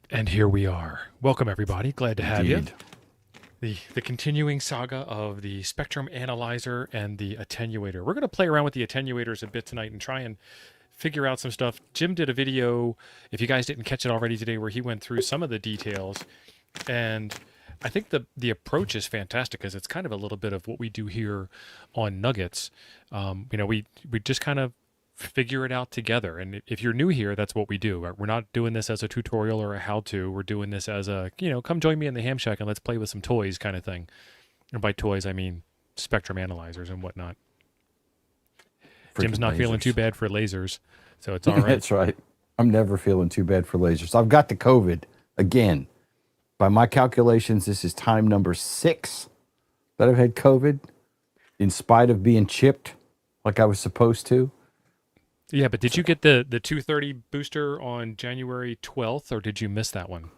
And here we are. Welcome, everybody. Glad to have Indeed. you. The continuing saga of the spectrum analyzer and the attenuator. We're going to play around with the attenuators a bit tonight and try and figure out some stuff. Jim did a video, if you guys didn't catch it already today, where he went through some of the details. And I think the approach is fantastic because it's kind of a little bit of what we do here on Nuggets. We just kind of figure it out together. And if you're new here, that's what we do. We're not doing this as a tutorial or a how-to. We're doing this as a, come join me in the ham shack and let's play with some toys kind of thing. And by toys, I mean spectrum analyzers and whatnot. Jim's not feeling too bad for lasers, so it's all right. That's right. I'm never feeling too bad for lasers. I've got the COVID again. By my calculations, this is time number 6 that I've had COVID, in spite of being chipped like I was supposed to. Yeah, but did you get the 230 booster on January 12th, or did you miss that one?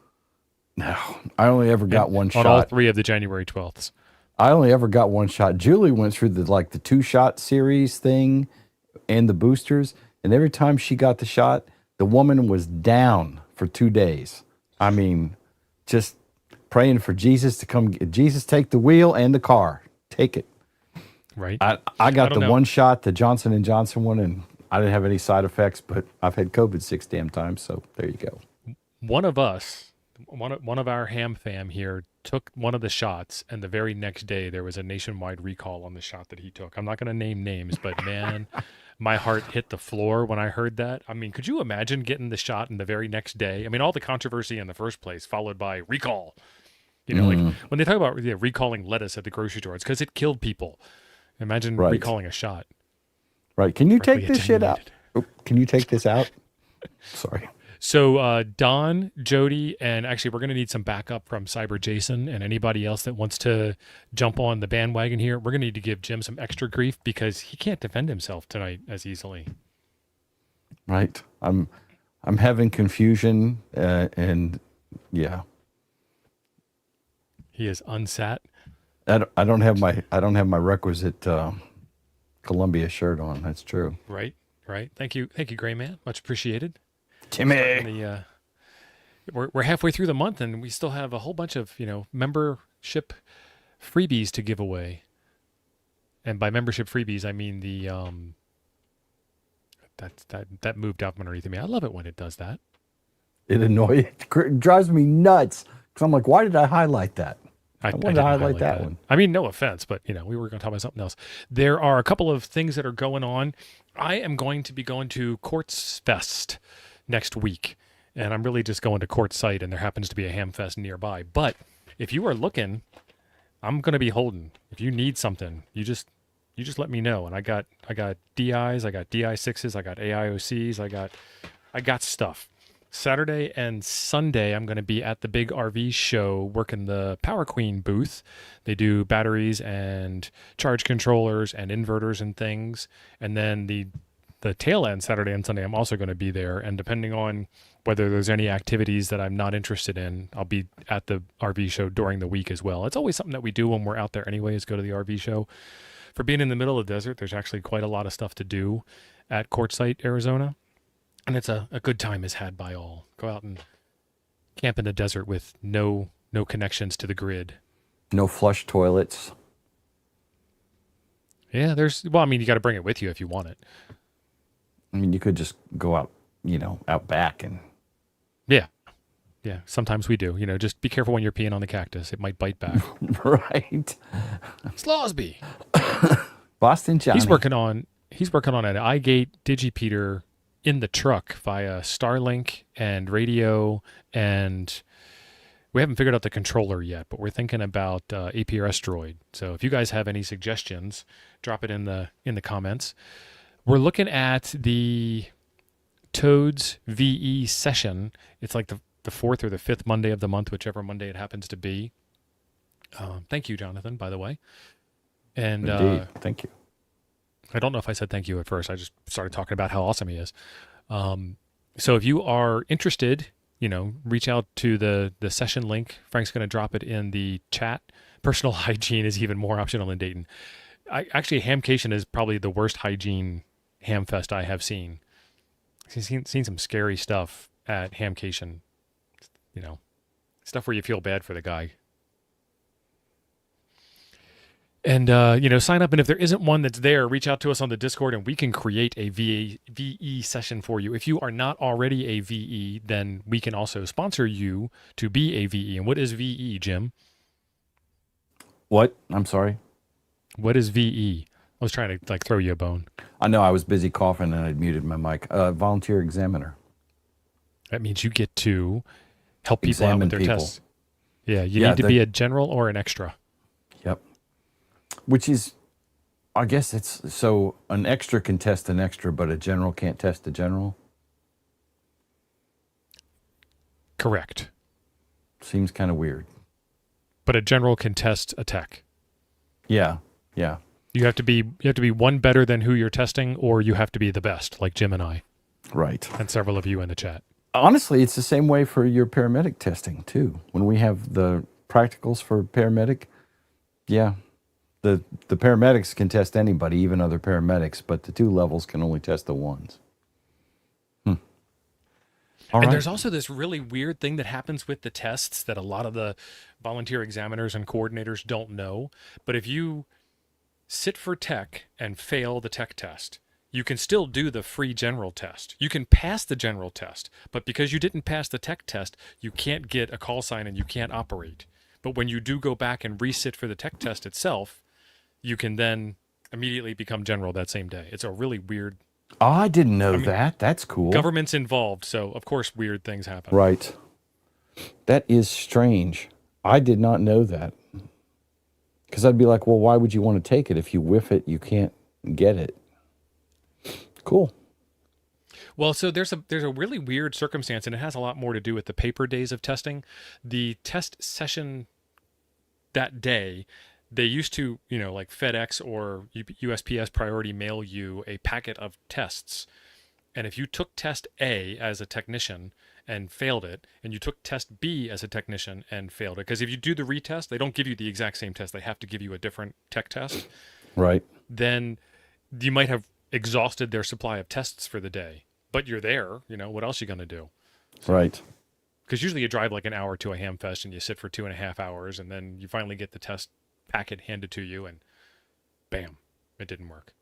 No, I only ever got one shot. On all 3 of the January 12ths. I only ever got one shot. Julie went through the 2-shot series thing and the boosters, and every time she got the shot, the woman was down for 2 days. I mean, just praying for Jesus to come. Jesus, take the wheel and the car. Take it. Right. I got the one shot, the Johnson & Johnson one, and I didn't have any side effects, but I've had COVID 6 damn times, so there you go. One of us, one of our ham fam here, took one of the shots, and the very next day there was a nationwide recall on the shot that he took. I'm not going to name names, but man, my heart hit the floor when I heard that. I mean, could you imagine getting the shot and the very next day? I mean, all the controversy in the first place, followed by recall. Like when they talk about recalling lettuce at the grocery store, it's because it killed people. Imagine recalling a shot. Right. Can you take this shit out? Oh, can you take this out? Sorry. So Don, Jody, and actually we're going to need some backup from Cyber Jason and anybody else that wants to jump on the bandwagon here. We're going to need to give Jim some extra grief because he can't defend himself tonight as easily. Right. I'm having confusion and yeah. He is unsat. I don't have my requisite Columbia shirt on. That's true. Right. Thank you, Gray Man. Much appreciated. Timmy. We're halfway through the month and we still have a whole bunch of membership freebies to give away. And by membership freebies, I mean the that moved out from underneath me. I love it when it does that. It drives me nuts because I'm like, why did I highlight that? I wanted to highlight that one. I mean, no offense, but we were going to talk about something else. There are a couple of things that are going on. I am going to be going to Quartz Fest next week, and I'm really just going to Quartz site, and there happens to be a Hamfest nearby. But if you are looking, I'm going to be holding. If you need something, you just let me know. And I got DIs, I got DI6s, I got AIOCs, I got stuff. Saturday and Sunday, I'm going to be at the big RV show working the Power Queen booth. They do batteries and charge controllers and inverters and things. And then the tail end, Saturday and Sunday, I'm also going to be there. And depending on whether there's any activities that I'm not interested in, I'll be at the RV show during the week as well. It's always something that we do when we're out there anyway, is go to the RV show. For being in the middle of the desert, there's actually quite a lot of stuff to do at Quartzsite, Arizona. And it's a good time is had by all. Go out and camp in the desert with no connections to the grid. No flush toilets. Yeah, you got to bring it with you if you want it. I mean, you could just go out, out back and. Yeah. Yeah, sometimes we do. Just be careful when you're peeing on the cactus. It might bite back. Right. Slosby. Boston Johnny. He's working on an iGate Digipeater in the truck via Starlink and radio, and we haven't figured out the controller yet, but we're thinking about APRS Droid. So if you guys have any suggestions, drop it in the comments. We're looking at the Toads VE session. It's like the 4th or the 5th Monday of the month, whichever Monday it happens to be. Thank you, Jonathan, by the way. And indeed. Thank you. I don't know if I said thank you at first. I just started talking about how awesome he is. So if you are interested, reach out to the session link. Frank's going to drop it in the chat. Personal hygiene is even more optional in Dayton. Actually, Hamcation is probably the worst hygiene Hamfest I have seen. I've seen some scary stuff at Hamcation. You know, stuff where you feel bad for the guy. And, sign up. And if there isn't one that's there, reach out to us on the Discord and we can create a VE session for you. If you are not already a VE, then we can also sponsor you to be a VE. And what is VE, Jim? What? I'm sorry. What is VE? I was trying to throw you a bone. I know I was busy coughing and I'd muted my mic. Volunteer examiner. That means you get to help people out with their tests. Yeah, you need to be a general or an extra. Yep. Which is, I guess it's, so an extra can test an extra, but a general can't test a general? Correct. Seems kind of weird. But a general can test a tech. Yeah. You have to be one better than who you're testing, or you have to be the best, like Jim and I. Right. And several of you in the chat. Honestly, it's the same way for your paramedic testing, too. When we have the practicals for paramedic, yeah, the paramedics can test anybody, even other paramedics, but the 2 levels can only test the ones. And there's also this really weird thing that happens with the tests that a lot of the volunteer examiners and coordinators don't know. But if you sit for tech and fail the tech test, you can still do the free general test. You can pass the general test, but because you didn't pass the tech test, you can't get a call sign and you can't operate. But when you do go back and resit for the tech test itself, you can then immediately become general that same day. It's a really weird. Oh, I didn't know that. That's cool. Government's involved, so of course weird things happen. Right. That is strange. I did not know that. Because I'd be like, well, why would you want to take it? If you whiff it, you can't get it. Cool. Well, so there's a really weird circumstance, and it has a lot more to do with the paper days of testing. The test session that day, they used to, like FedEx or USPS priority mail you a packet of tests. And if you took test A as a technician and failed it, and you took test B as a technician and failed it, because if you do the retest, they don't give you the exact same test. They have to give you a different tech test. Right. Then you might have exhausted their supply of tests for the day. But you're there, what else are you going to do? So, right. Because usually you drive like an hour to a Hamfest and you sit for 2.5 hours, and then you finally get the test packet handed to you, and bam, it didn't work.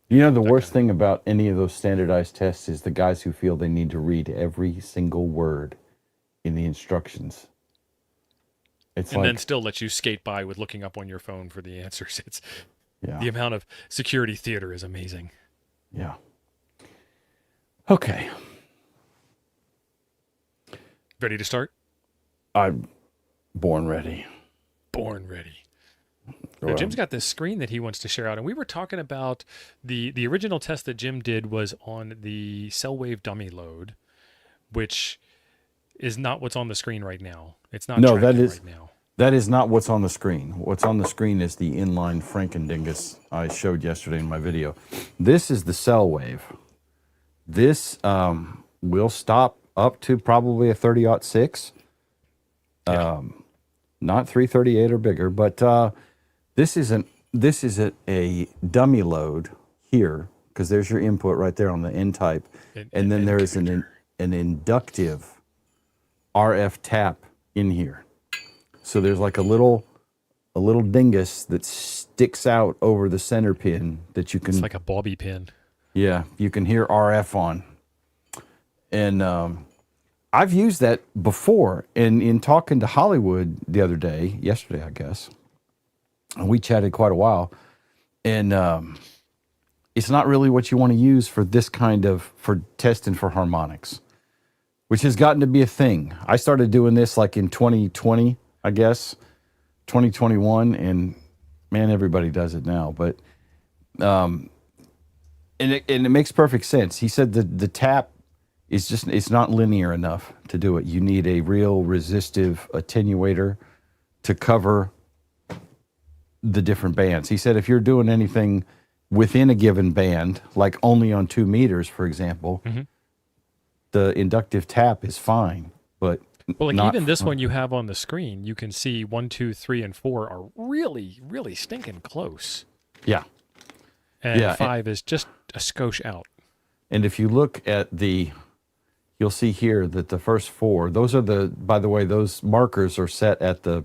The worst thing about any of those standardized tests is the guys who feel they need to read every single word in the instructions. And then still let you skate by with looking up on your phone for the answers. The amount of security theater is amazing. Yeah. Okay. Ready to start? I'm born ready. Born ready. Now, Jim's got this screen that he wants to share out, and we were talking about the original test that Jim did was on the cell wave dummy load, which is not what's on the screen right now. It's not no, right now. That is not what's on the screen. What's on the screen is the inline Frankendingus I showed yesterday in my video. This is the cell wave. This will stop up to probably a 30-06. Not 338 or bigger, but this is a dummy load here, because there's your input right there on the N type, and then there is an inductive RF tap in here. So there's like a little dingus that sticks out over the center pin that you can. It's like a bobby pin. Yeah, you can hear RF on, and I've used that before. And in talking to Hollywood the other day, yesterday I guess, and we chatted quite a while, and it's not really what you want to use for this kind of for testing for harmonics, which has gotten to be a thing. I started doing this like in 2020. I guess 2021, and man, everybody does it now. But and it makes perfect sense. He said that the tap is it's not linear enough to do it. You need a real resistive attenuator to cover the different bands. He said if you're doing anything within a given band, like only on 2 meters, for example, the inductive tap is fine, but well, like even this one you have on the screen, you can see 1, 2, 3, and 4 are really, really stinking close. Yeah. And 5 is just a skosh out. And if you look at the you'll see here that the first four, those are by the way, those markers are set at the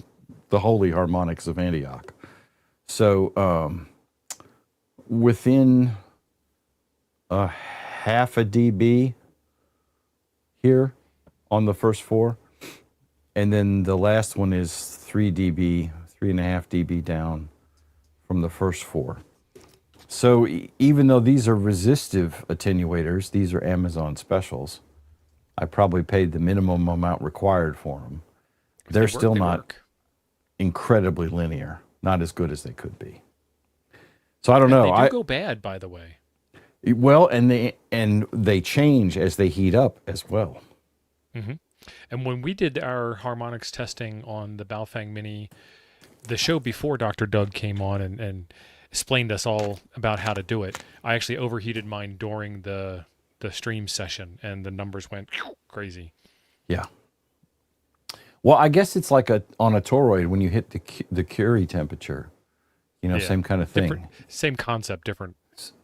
holy harmonics of Antioch. So within a half a dB here on the first four, and then the last one is 3 dB, 3.5 dB down from the first four. So even though these are resistive attenuators, these are Amazon specials, I probably paid the minimum amount required for them. They're still not incredibly linear, not as good as they could be. So I don't know. They do go bad, by the way. Well, and they change as they heat up as well. Mm-hmm. And when we did our harmonics testing on the Baofeng Mini, the show before Dr. Doug came on and explained us all about how to do it, I actually overheated mine during the stream session, and the numbers went crazy. Yeah. Well, I guess it's like on a toroid when you hit the Curie temperature, same kind of thing. Same concept, different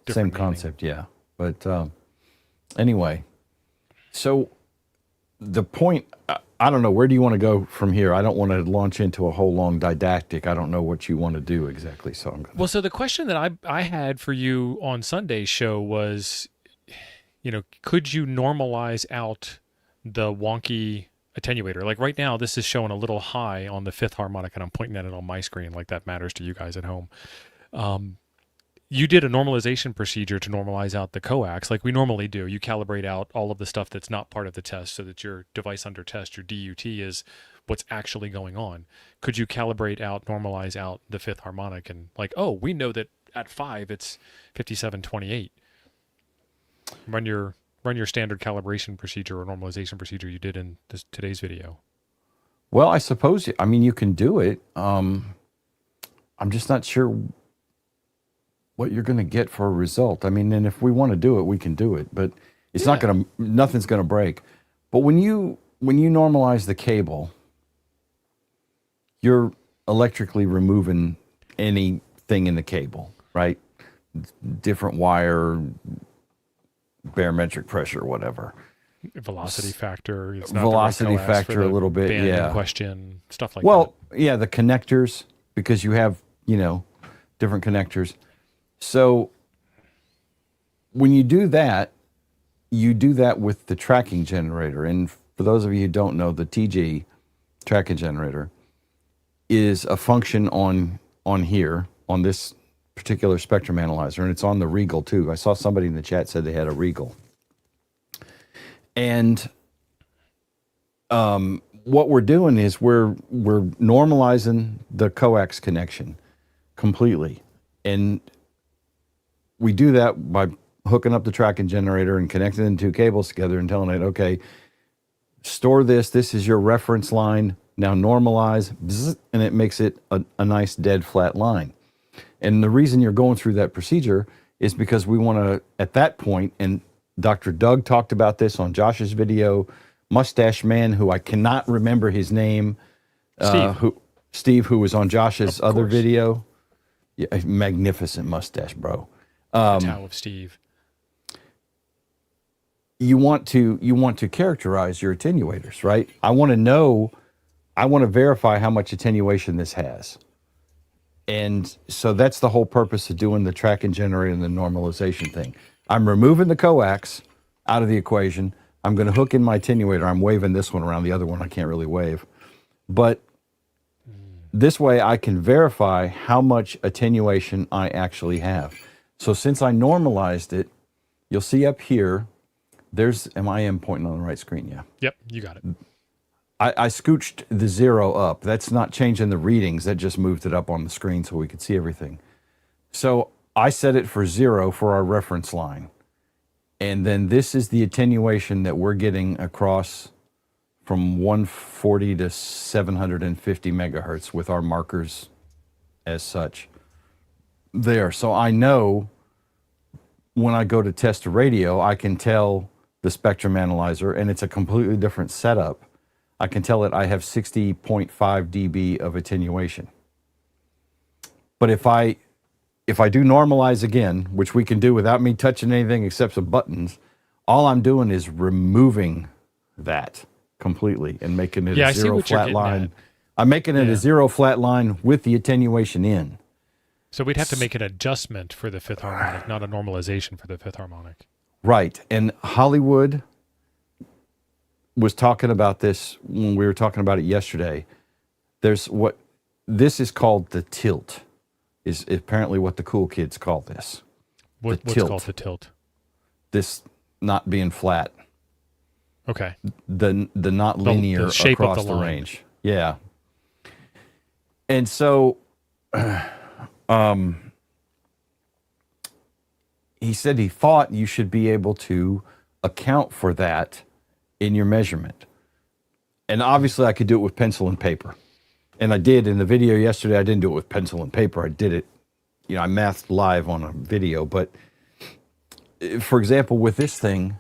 same concept, yeah. But anyway, so the point, I don't know, where do you want to go from here? I don't want to launch into a whole long didactic. I don't know what you want to do exactly. So Well, so the question that I had for you on Sunday's show was, could you normalize out the wonky attenuator? Like right now, this is showing a little high on the fifth harmonic, and I'm pointing at it on my screen like that matters to you guys at home. You did a normalization procedure to normalize out the coax like we normally do. You calibrate out all of the stuff that's not part of the test so that your device under test, your DUT, is what's actually going on. Could you calibrate out, normalize out the fifth harmonic and we know that at 5 it's 5728. Run your standard calibration procedure or normalization procedure you did in today's video. Well, I suppose, you can do it. I'm just not sure what you're going to get for a result. And if we want to do it, we can do it, but it's nothing's going to break. But when you normalize the cable, you're electrically removing anything in the cable, right? Different wire, barometric pressure, whatever. Velocity factor. It's not velocity the right factor a little bit, band yeah. In question, stuff like that. Well, yeah, the connectors, because you have, different connectors. So when you do that with the tracking generator. And for those of you who don't know, the TG tracking generator is a function on here, on this particular spectrum analyzer, and it's on the Regal too. I saw somebody in the chat said they had a Regal. And what we're doing is we're normalizing the coax connection completely. And we do that by hooking up the tracking generator and connecting the two cables together and telling it, okay, store this. This is your reference line. Now normalize, bzz, and it makes it a nice dead flat line. And the reason you're going through that procedure is because we want to, at that point, and Dr. Doug talked about this on Josh's video, Mustache Man, who I cannot remember his name, Steve, who was on Josh's other video. Yeah, magnificent mustache, bro. Tao of Steve. You want to characterize your attenuators, right? I want to verify how much attenuation this has. And so that's the whole purpose of doing the tracking generator and the normalization thing. I'm removing the coax out of the equation. I'm going to hook in my attenuator. I'm waving this one around. The other one I can't really wave. But this way I can verify how much attenuation I actually have. So since I normalized it, you'll see up here, am I pointing on the right screen? Yeah. Yep, you got it. I scooched the 0 up. That's not changing the readings. That just moved it up on the screen so we could see everything. So I set it for 0 for our reference line. And then this is the attenuation that we're getting across from 140 to 750 megahertz with our markers as such there. So I know when I go to test a radio, I can tell the spectrum analyzer, and it's a completely different setup. I can tell it I have 60.5 dB of attenuation. But if I do normalize again, which we can do without me touching anything except some buttons, all I'm doing is removing that completely and making it Yeah, a I see zero what you're flat getting line. at. I'm making it Yeah. a zero flat line with the attenuation in. So we'd have to make an adjustment for the fifth harmonic, not a normalization for the fifth harmonic. Right. And Hollywood was talking about this when we were talking about it yesterday. There's what this is called the tilt, is apparently what the cool kids call this. What's tilt. called the tilt? This not being flat. Okay. The not linear the shape of across the the line. range. Yeah. And so he said he thought you should be able to account for that in your measurement. And obviously I could do it with pencil and paper. And I did in the video yesterday. I didn't do it with pencil and paper. I did it, I mathed live on a video. But for example, with this thing,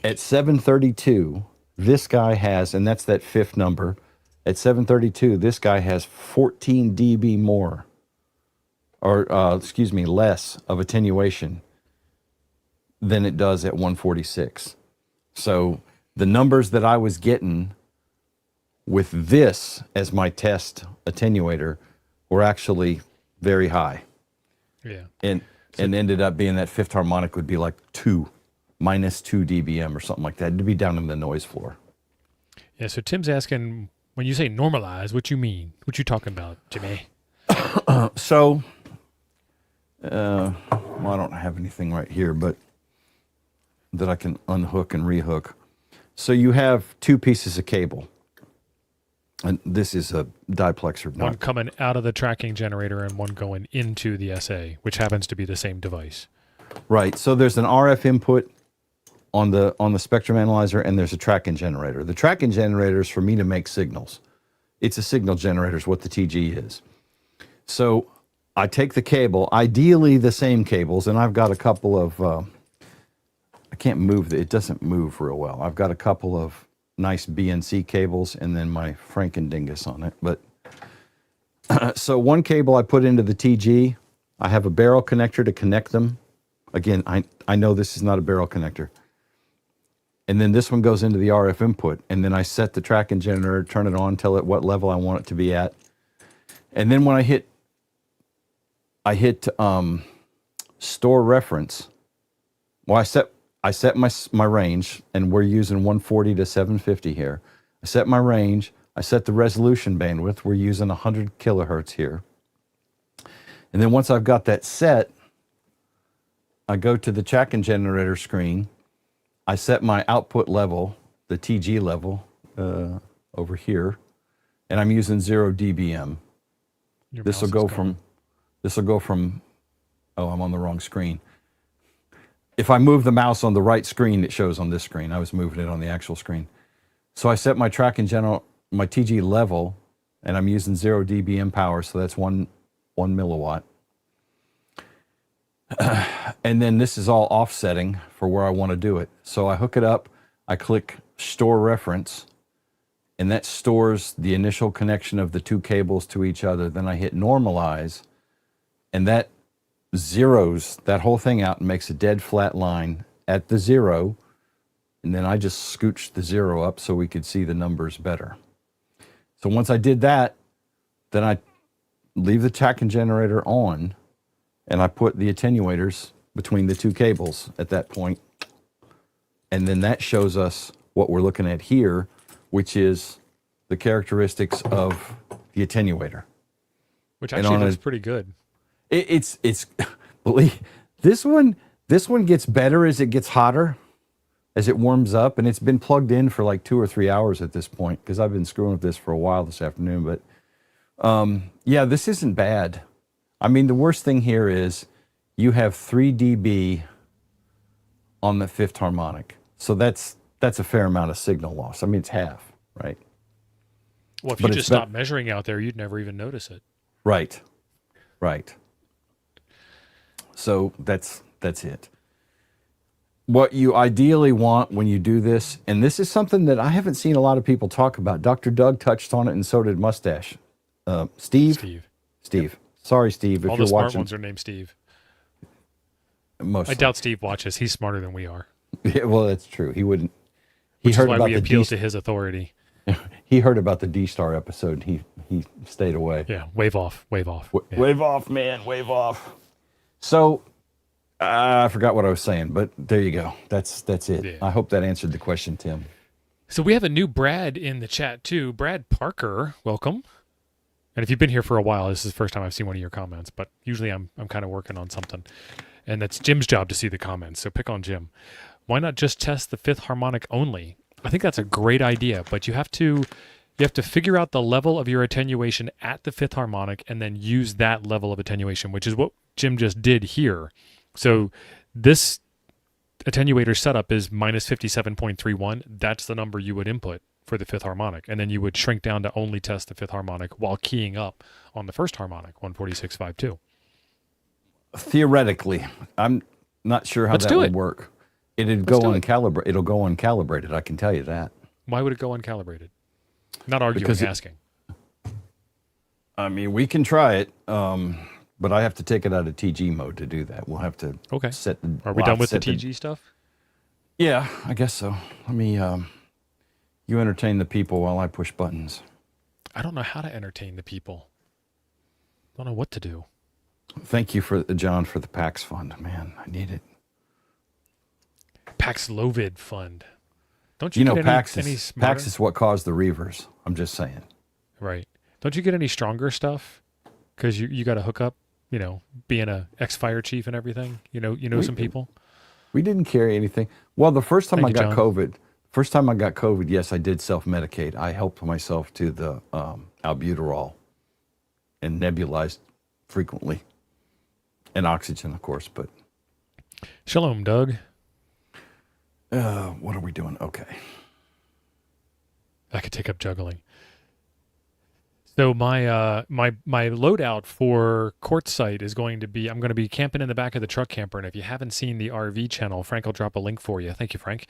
at 732, this guy has, and that's that fifth number, at 732, this guy has 14 dB more, or less of attenuation than it does at 146. So the numbers that I was getting with this as my test attenuator were actually very high. Yeah. And ended up being that fifth harmonic would be like minus 2 dBm or something like that. It'd be down in the noise floor. Yeah, so Tim's asking, when you say normalize, what you mean? What you talking about, Jimmy? So, I don't have anything right here, but that I can unhook and rehook. So you have two pieces of cable. And this is a diplexer. One coming out of the tracking generator and one going into the SA, which happens to be the same device. Right. So there's an RF input on the spectrum analyzer, and there's a tracking generator. The tracking generator is for me to make signals. It's a signal generator is what the TG is. So I take the cable, ideally the same cables, and I've got a couple of, I can't move, it doesn't move real well. I've got a couple of nice BNC cables and then my Frankendingus on it. But so one cable I put into the TG, I have a barrel connector to connect them. Again, I know this is not a barrel connector. And then this one goes into the RF input, and then I set the tracking generator, turn it on, tell it what level I want it to be at. And then when I hit store reference, well, I set my range, and we're using 140 to 750 here. I set my range. I set the resolution bandwidth. We're using 100 kilohertz here. And then once I've got that set, I go to the tracking generator screen. I set my output level, the TG level, over here, and I'm using 0 dBm. This will go from, oh, I'm on the wrong screen. If I move the mouse on the right screen, it shows on this screen. I was moving it on the actual screen. So I set my my TG level, and I'm using 0 dBm power, so that's one milliwatt. And then this is all offsetting for where I want to do it. So I hook it up, I click store reference, and that stores the initial connection of the two cables to each other. Then I hit normalize, and that zeroes that whole thing out and makes a dead flat line at the 0. And then I just scooched the 0 up so we could see the numbers better. So once I did that, then I leave the tracking generator on, and I put the attenuators between the two cables at that point. And then that shows us what we're looking at here, which is the characteristics of the attenuator. Which actually looks pretty good. It's believe this one gets better as it gets hotter, as it warms up, and it's been plugged in for like 2 or 3 hours at this point because I've been screwing with this for a while this afternoon. But yeah, this isn't bad. I mean, the worst thing here is you have 3 dB on the fifth harmonic. So that's a fair amount of signal loss. I mean, it's half, right? Well, if you just stopped measuring out there, you'd never even notice it. Right. So that's it. What you ideally want when you do this, and this is something that I haven't seen a lot of people talk about. Dr. Doug touched on it, and so did Mustache. Steve. Yep. Sorry, Steve, if all you're the smart watching. ones are named Steve. Mostly. I doubt Steve watches. He's smarter than we are. Yeah, well, that's true. He which is heard why about we the appeal D- to his authority. he heard about the D-Star episode. He stayed away. Yeah, wave off, wave off. Yeah. Wave off, man. Wave off. So I forgot what I was saying, but there you go. That's it. Yeah. I hope that answered the question, Tim. So we have a new Brad in the chat too. Brad Parker, welcome. And if you've been here for a while, this is the first time I've seen one of your comments, but usually I'm kind of working on something. And that's Jim's job to see the comments, so pick on Jim. Why not just test the fifth harmonic only? I think that's a great idea, but you have to figure out the level of your attenuation at the fifth harmonic and then use that level of attenuation, which is what Jim just did here. So this attenuator setup is minus 57.31. That's the number you would input for the fifth harmonic. And then you would shrink down to only test the fifth harmonic while keying up on the first harmonic, 146.52. Theoretically, I'm not sure how Let's that do would it. work. It'll Let's go do it. It'll go uncalibrated, I can tell you that. Why would it go uncalibrated? Not arguing, Because asking. I mean, we can try it, but I have to take it out of TG mode to do that. We'll have to set the... Are we done with the TG stuff? Yeah, I guess so. Let me... you entertain the people while I push buttons. I don't know how to entertain the people. Don't know what to do. Thank you, John, for the PAX fund. Man, I need it. Paxlovid fund. Don't you, You know, get PAX any is smarter? what caused the reavers. I'm just saying. Right. Don't you get any stronger stuff? Because you got to hook up, being a ex-fire chief and everything. You know some people. We didn't carry anything. Well, the first time Thank I you, got John. COVID, yes, I did self-medicate. I helped myself to the albuterol and nebulized frequently. And oxygen, of course, but... Shalom, Doug. What are we doing? Okay. I could take up juggling. So my my loadout for Quartzsite is going to be, I'm going to be camping in the back of the truck camper. And if you haven't seen the RV channel, Frank will drop a link for you. Thank you, Frank.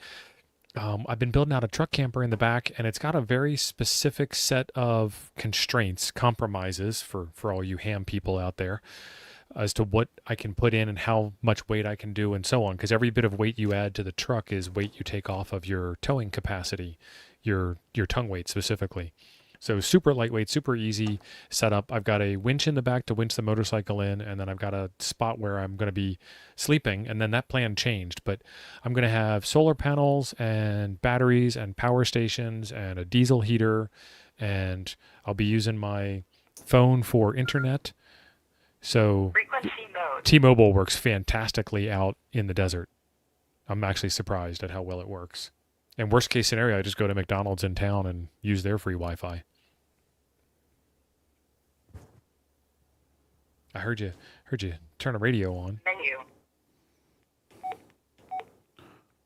I've been building out a truck camper in the back, and it's got a very specific set of constraints, compromises for all you ham people out there, as to what I can put in and how much weight I can do and so on. Because every bit of weight you add to the truck is weight you take off of your towing capacity, your tongue weight specifically. So super lightweight, super easy setup. I've got a winch in the back to winch the motorcycle in, and then I've got a spot where I'm going to be sleeping, and then that plan changed. But I'm going to have solar panels and batteries and power stations and a diesel heater, and I'll be using my phone for internet. So T-Mobile works fantastically out in the desert. I'm actually surprised at how well it works. And worst case scenario, I just go to McDonald's in town and use their free Wi-Fi. I heard you turn a radio on. Menu.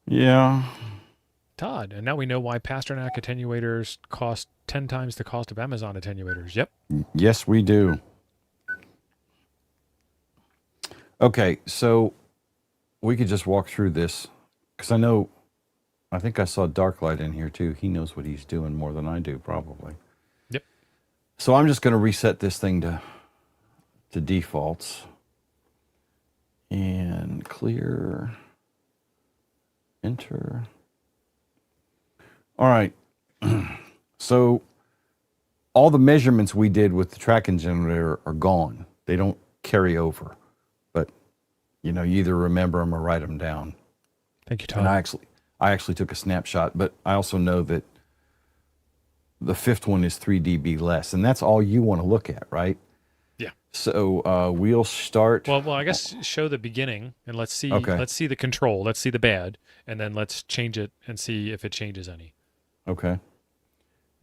Yeah. Todd, and now we know why Pasternak attenuators cost 10 times the cost of Amazon attenuators. Yep. Yes, we do. Okay, so we could just walk through this because I think I saw Darklight in here too. He knows what he's doing more than I do, probably. Yep. So I'm just going to reset this thing to defaults and clear, enter. All right. So all the measurements we did with the tracking generator are gone. They don't carry over. But, you either remember them or write them down. Thank you, Todd. And I actually took a snapshot, but I also know that the fifth one is 3 dB less, and that's all you want to look at, right? Yeah. So we'll start. Well, I guess show the beginning, and let's see. Okay. Let's see the control. Let's see the bad, and then let's change it and see if it changes any. Okay.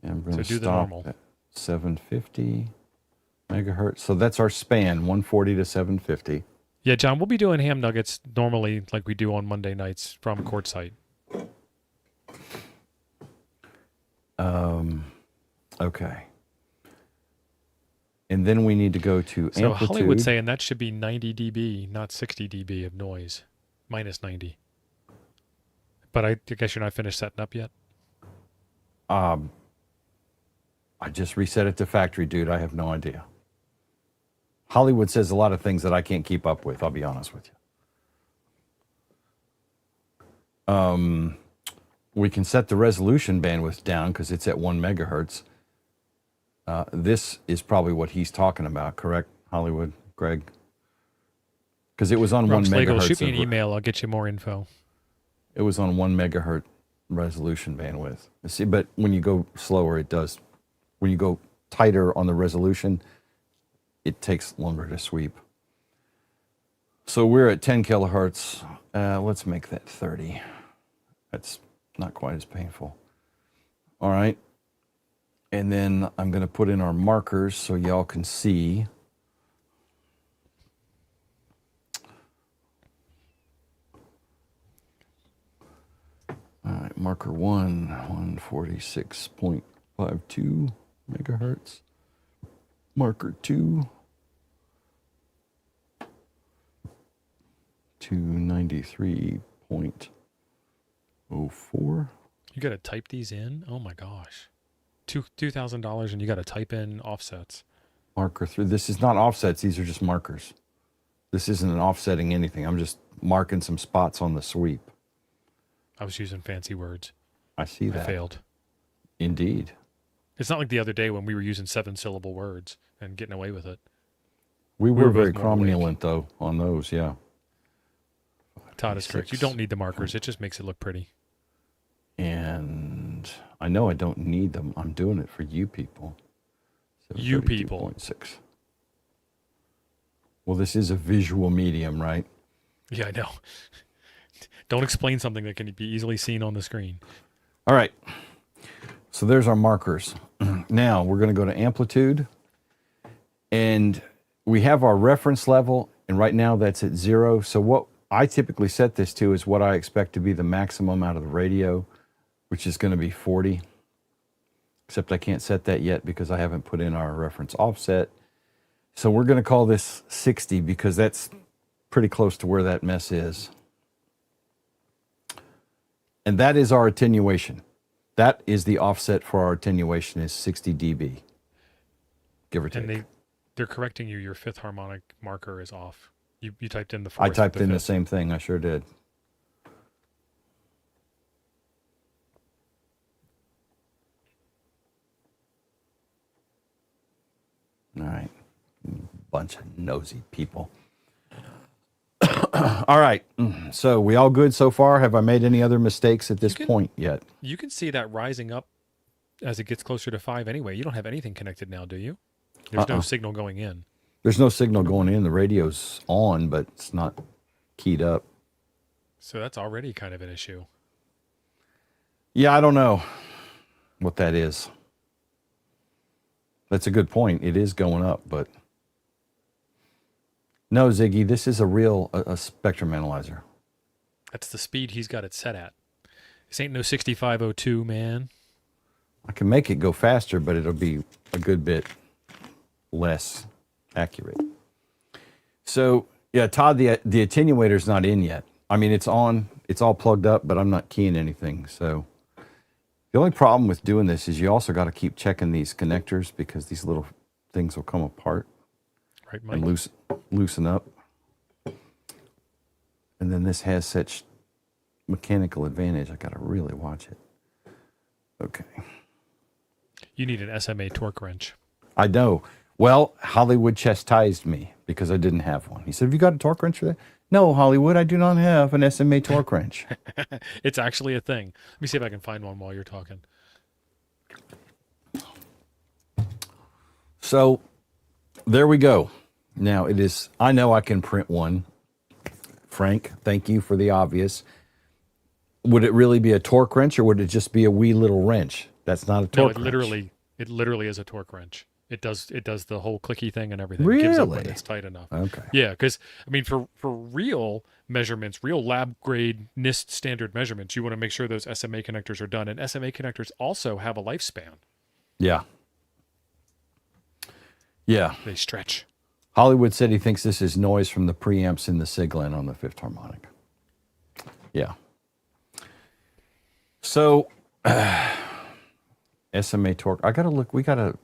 And we're going to do the stop normal. at 750 megahertz. So that's our span, 140 to 750. Yeah, John, we'll be doing ham nuggets normally like we do on Monday nights from Quartzsite. Okay. And then we need to go to So amplitude. Hollywood's saying that should be 90 dB, not 60 dB of noise, minus 90. But I guess you're not finished setting up yet. I just reset it to factory, dude. I have no idea. Hollywood says a lot of things that I can't keep up with, I'll be honest with you. we can set the resolution bandwidth down because it's at 1 megahertz. This is probably what he's talking about, correct, Hollywood, Greg? Because it was on Rob 1 Slagle, megahertz. shoot me an email. I'll get you more info. It was on 1 megahertz resolution bandwidth. See, but when you go slower, it does. When you go tighter on the resolution, it takes longer to sweep. So we're at 10 kilohertz. Let's make that 30. That's not quite as painful. All right. And then I'm going to put in our markers so y'all can see. All right, marker 146.52 megahertz. Marker 2, 293.04. You got to type these in? Oh my gosh. $2,000 and you got to type in offsets. Marker 3. This is not offsets. These are just markers. This isn't an offsetting anything. I'm just marking some spots on the sweep. I was using fancy words. I see that. I failed. Indeed. It's not like the other day when we were using 7-syllable words and getting away with it. We were very both more awake. cromulent, though, on those, yeah. Todd is correct. You don't need the markers. It just makes it look pretty. And I know I don't need them. I'm doing it for you people. You people. 32.6. Well, this is a visual medium, right? Yeah, I know. Don't explain something that can be easily seen on the screen. All right. So there's our markers. Now we're going to go to amplitude. And we have our reference level. And right now that's at 0. So what I typically set this to is what I expect to be the maximum out of the radio, which is going to be 40. Except I can't set that yet because I haven't put in our reference offset. So we're going to call this 60 because that's pretty close to where that mess is. And that is our attenuation. That is the offset for our attenuation is 60 dB, give or take. And they're correcting you. Your fifth harmonic marker is off. You typed in the fourth. I typed in the same thing. I sure did. All right. Bunch of nosy people. All right. So we all good so far? Have I made any other mistakes at this point yet? You can see that rising up as it gets closer to 5 anyway. You don't have anything connected now, do you? There's no signal going in. There's no signal going in. The radio's on, but it's not keyed up. So that's already kind of an issue. Yeah, I don't know what that is. That's a good point. It is going up, but no, Ziggy, this is a real a spectrum analyzer. That's the speed he's got it set at. This ain't no 6502, man. I can make it go faster, but it'll be a good bit less accurate. So, yeah, Todd, the attenuator's not in yet. I mean, it's on, it's all plugged up, but I'm not keying anything. So the only problem with doing this is you also got to keep checking these connectors because these little things will come apart. Right, Mike? And loosen up. And then this has such mechanical advantage. I got to really watch it. Okay. You need an SMA torque wrench. I know. Well, Hollywood chastised me because I didn't have one. He said, have you got a torque wrench for that? No, Hollywood, I do not have an SMA torque wrench. It's actually a thing. Let me see if I can find one while you're talking. So there we go. Now it is, I know I can print one. Frank, thank you for the obvious. Would it really be a torque wrench or would it just be a wee little wrench? That's not a torque wrench. It literally is a torque wrench. It does the whole clicky thing and everything. Really? It gives up when it's tight enough. Okay. Yeah, because I mean, for real measurements, real lab grade NIST standard measurements, you want to make sure those SMA connectors are done, and SMA connectors also have a lifespan. Yeah. Yeah. They stretch. Hollywood said he thinks this is noise from the preamps in the Siglent on the fifth harmonic. Yeah. So, SMA torque. I got to look. We got to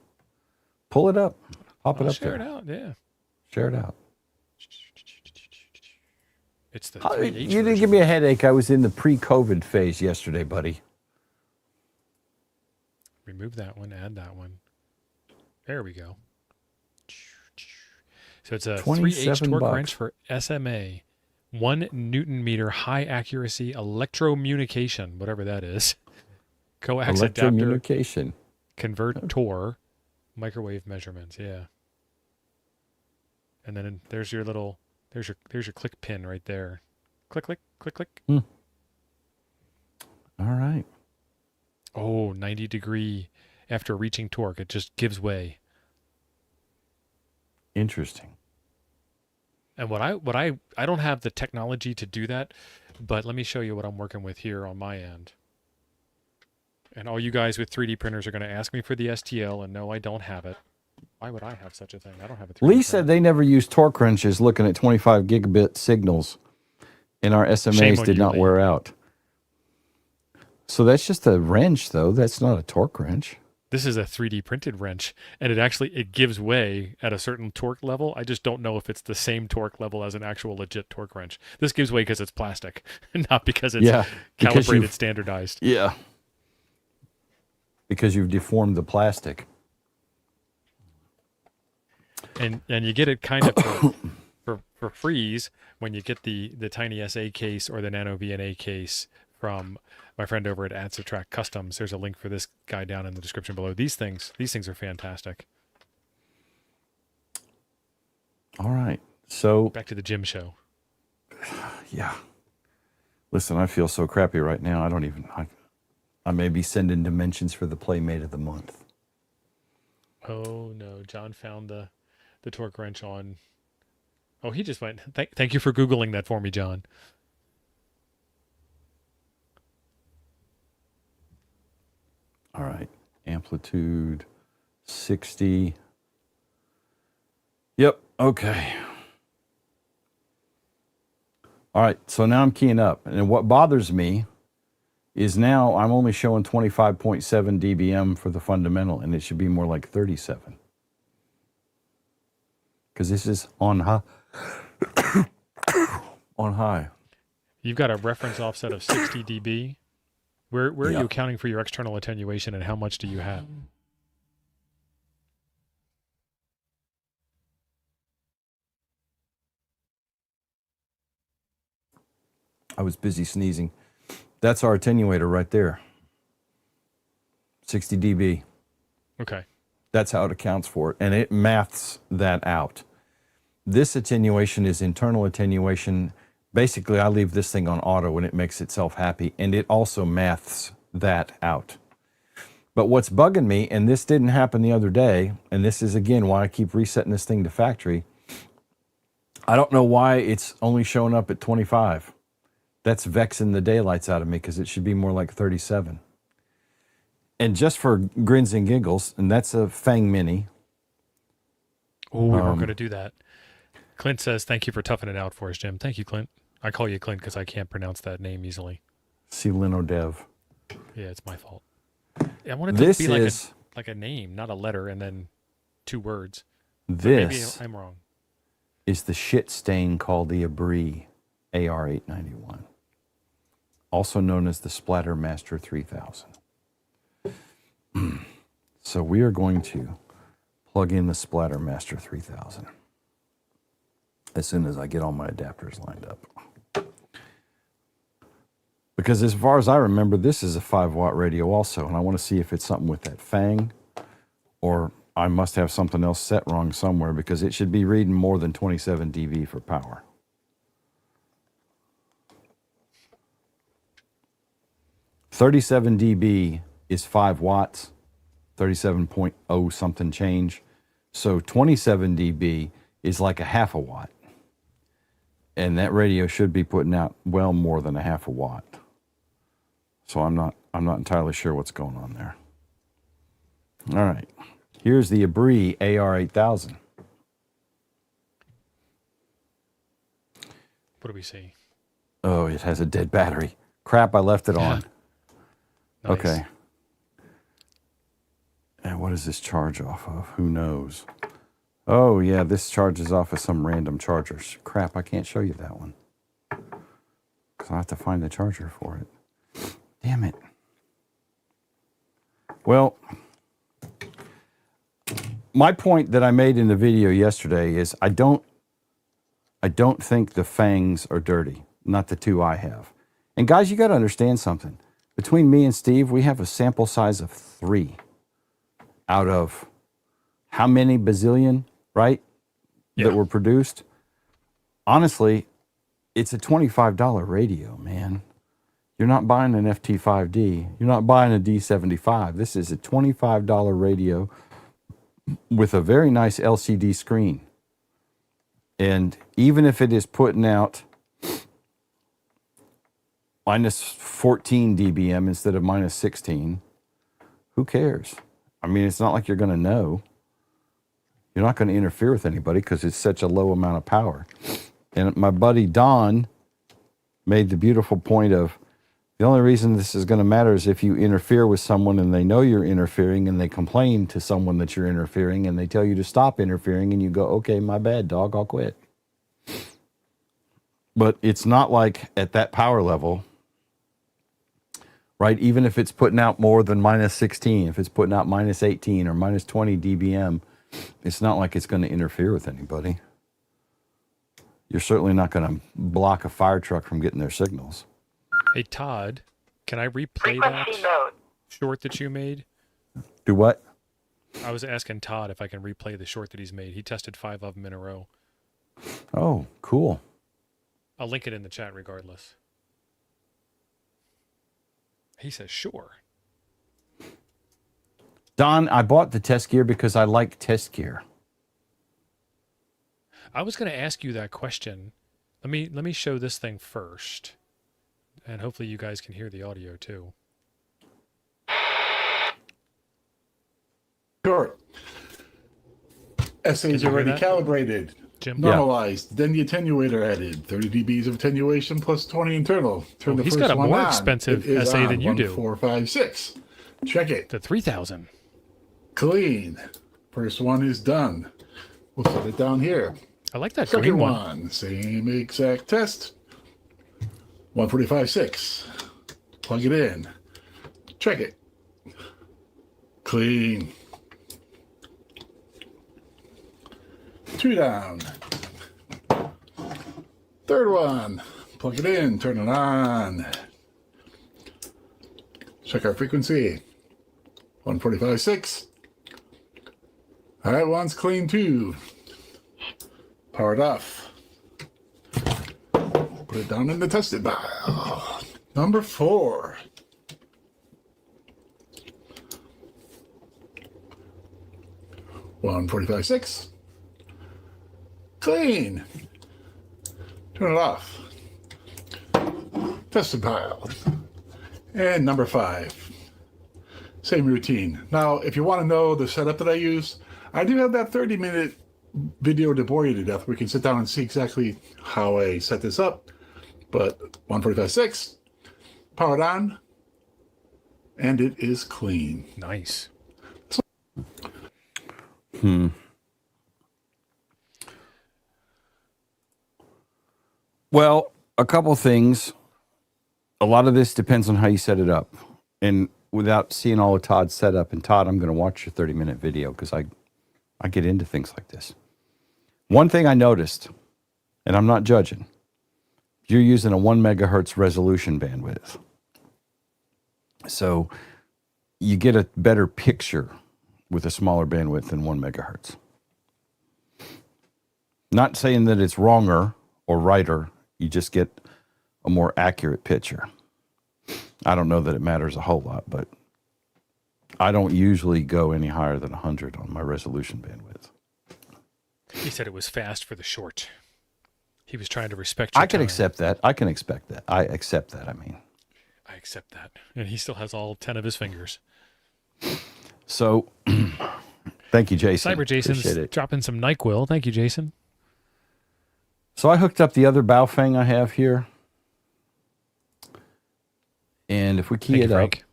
pull it up. Pop it up share there. Share it out, yeah. Share it out. It's the You didn't give me a headache. I was in the pre-COVID phase yesterday, buddy. Remove that one, add that one. There we go. So it's a 3H 27 torque bucks. wrench for SMA. 1 Newton meter high accuracy electrommunication, whatever that is. Coax adapter Electrommunication. convertor microwave measurements. Yeah. And then there's your little there's your click pin right there. Click click click click. All right. Oh, 90-degree after reaching torque, it just gives way. Interesting. And what I don't have the technology to do that, but let me show you what I'm working with here on my end. And all you guys with 3D printers are going to ask me for the STL, and no, I don't have it. Why would I have such a thing? I don't have a 3D Lee printer. said they never used torque wrenches looking at 25 gigabit signals, and our Shame SMAs on did you, not Lee. wear out. So that's just a wrench, though. That's not a torque wrench. This is a 3D printed wrench, and it gives way at a certain torque level. I just don't know if it's the same torque level as an actual legit torque wrench. This gives way because it's plastic, not because it's because calibrated, standardized. Yeah. Because you've deformed the plastic. And you get it kind of for freeze when you get the tiny SA case or the Nano VNA case from my friend over at Attenuator Customs. There's a link for this guy down in the description below. These things are fantastic. All right. So Back to the gym show. yeah. Listen, I feel so crappy right now. I may be sending dimensions for the Playmate of the Month. Oh no, John found the torque wrench on. Oh, he just went. Thank you for Googling that for me, John. All right. Amplitude 60. Yep. Okay. All right. So now I'm keying up. And what bothers me is now I'm only showing 25.7 dBm for the fundamental, and it should be more like 37. Because this is on high. On high. You've got a reference offset of 60 dB. Where are Yeah. you accounting for your external attenuation, and how much do you have? I was busy sneezing. That's our attenuator right there. 60 dB. Okay. That's how it accounts for it. And it maths that out. This attenuation is internal attenuation. Basically, I leave this thing on auto and it makes itself happy. And it also maths that out. But what's bugging me, and this didn't happen the other day, and this is again why I keep resetting this thing to factory. I don't know why it's only showing up at 25. That's vexing the daylights out of me because it should be more like 37. And just for grins and giggles, and that's a Fang Mini. Oh, we weren't going to do that. Clint says, thank you for toughing it out for us, Jim. Thank you, Clint. I call you Clint because I can't pronounce that name easily. Siglent Dev. Yeah, it's my fault. I wanted to This be is like a name, not a letter, and then 2 words. this Maybe I'm wrong. is the shit stain called the Abri AR891, also known as the Splatter Master 3000. So we are going to plug in the Splatter Master 3000 as soon as I get all my adapters lined up. Because as far as I remember, this is a 5-watt radio also, and I want to see if it's something with that Fang, or I must have something else set wrong somewhere, because it should be reading more than 27 dB for power. $37 dB is 5 watts, 37.0 something change. So 27 dB is like a half a watt. And that radio should be putting out well more than a half a watt. So I'm not entirely sure what's going on there. All right. Here's the Abri AR8000. What do we see? Oh, it has a dead battery. Crap, I left it on. Nice. Okay. And what does this charge off of? Who knows? Oh, yeah, this charges off of some random charger. Crap, I can't show you that one. Because I have to find the charger for it. Damn it. Well, my point that I made in the video yesterday is I don't think the fangs are dirty, not the two I have. And guys, you got to understand something. Between me and Steve, we have a sample size of 3 out of how many bazillion, right? Yeah. That were produced. Honestly, it's a $25 radio, man. You're not buying an FT5D. You're not buying a D75. This is a $25 radio with a very nice LCD screen. And even if it is putting out minus 14 dBm instead of minus 16, who cares? I mean, it's not like you're going to know. You're not going to interfere with anybody because it's such a low amount of power. And my buddy Don made the beautiful point of the only reason this is going to matter is if you interfere with someone and they know you're interfering and they complain to someone that you're interfering and they tell you to stop interfering and you go, okay, my bad, dog, I'll quit. But it's not like at that power level, right? Even if it's putting out more than minus 16, if it's putting out minus 18 or minus 20 dBm, it's not like it's going to interfere with anybody. You're certainly not going to block a fire truck from getting their signals. Hey, Todd, can I replay that short that you made? Do what? I was asking Todd if I can replay the short that he's made. He tested 5 of them in a row. Oh, cool. I'll link it in the chat regardless. He says, sure. Don, I bought the test gear because I like test gear. I was going to ask you that question. Let me show this thing first. And hopefully you guys can hear the audio too. Sure. Essays already calibrated, Jim? normalized, then the attenuator added, 30 dBs of attenuation plus 20 internal. Turn the he's first got a one more on. expensive It is essay on. than you do. 1456. Check it. The 3000. Clean. First one is done. We'll set it down here. I like that Second green one, same exact test. 145.6. Plug it in. Check it. Clean. 2 down. Third one. Plug it in. Turn it on. Check our frequency. 145.6. That one's clean too. Powered off. Put it down in the tested dial. Number 4. $145.6. Clean. Turn it off. Tested pile. And number 5. Same routine. Now, if you want to know the setup that I use, I do have that 30-minute video to bore you to death. We can sit down and see exactly how I set this up. But 145.6, powered on, and it is clean. Nice. Well, a couple things. A lot of this depends on how you set it up. And without seeing all of Todd's setup, and Todd, I'm going to watch your 30-minute video because I get into things like this. One thing I noticed, and I'm not judging, you're using a 1 megahertz resolution bandwidth. So you get a better picture with a smaller bandwidth than 1 megahertz. Not saying that it's wronger or righter, you just get a more accurate picture. I don't know that it matters a whole lot, but I don't usually go any higher than 100 on my resolution bandwidth. He said it was fast for the short. He was trying to respect your I can time. accept that. I can expect that. I accept that, I mean. I accept that. And he still has all 10 of his fingers. So, thank you, Jason. Cyber Jason's Appreciate it. dropping some NyQuil. Thank you, Jason. So I hooked up the other Baofeng I have here. And if we key Thank it you, up, Frank.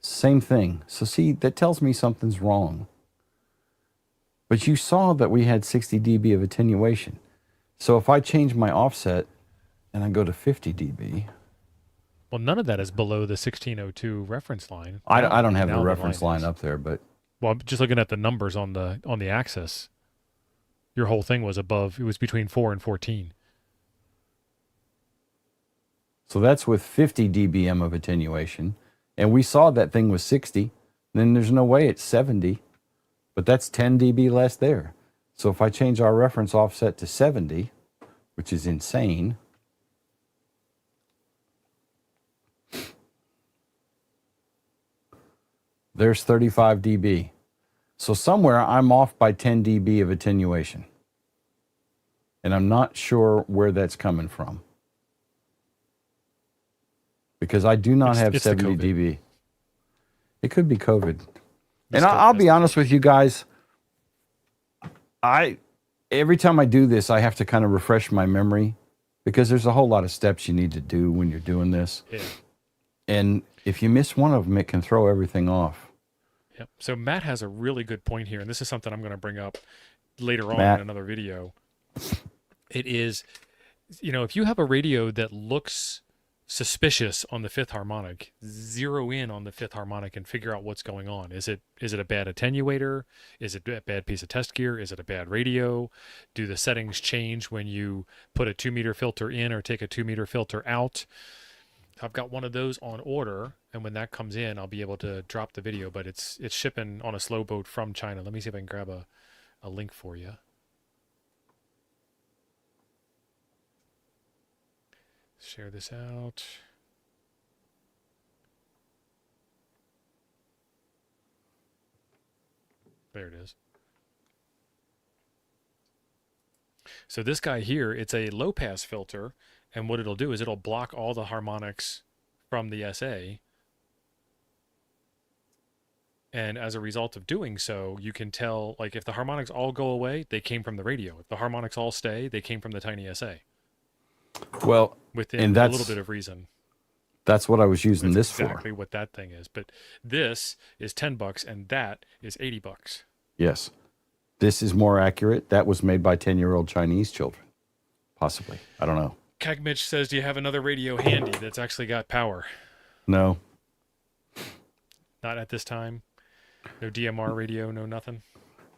same thing. So see, that tells me something's wrong. But you saw that we had 60 dB of attenuation. So if I change my offset and I go to 50 dB. Well, none of that is below the 1602 reference line. I don't have the Now reference line is. up there, but Well, I'm just looking at the numbers on the axis. Your whole thing was above. It was between 4 and 14. So that's with 50 dBm of attenuation. And we saw that thing was 60. Then there's no way it's 70. But that's 10 dB less there. So if I change our reference offset to 70, which is insane, there's 35 dB. So somewhere I'm off by 10 dB of attenuation. And I'm not sure where that's coming from. Because I do not have It's the 70 COVID. dB. It could be COVID. This And COVID I'll be doesn't- honest with you guys. Every time I do this, I have to kind of refresh my memory because there's a whole lot of steps you need to do when you're doing this. Yeah. And if you miss one of them, it can throw everything off. Yep. So Matt has a really good point here, and this is something I'm going to bring up later on Matt. in another video. It is, if you have a radio that looks suspicious on the fifth harmonic, zero in on the fifth harmonic and figure out what's going on. Is it a bad attenuator? Is it a bad piece of test gear? Is it a bad radio? Do the settings change when you put a 2-meter filter in or take a 2-meter filter out? I've got one of those on order, and when that comes in, I'll be able to drop the video, but it's shipping on a slow boat from China. Let me see if I can grab a link for you. Share this out. There it is. So this guy here, it's a low pass filter, and what it'll do is it'll block all the harmonics from the SA. And as a result of doing so, you can tell, like, if the harmonics all go away, they came from the radio. If the harmonics all stay, they came from the tiny SA. Well, Within a little bit of reason. That's what I was using That's this exactly for. what that thing is. But this is $10 and that is $80. Yes. This is more accurate. That was made by 10-year-old Chinese children. Possibly. I don't know. Kegmitch says, do you have another radio handy that's actually got power? No. Not at this time. No DMR radio, no nothing.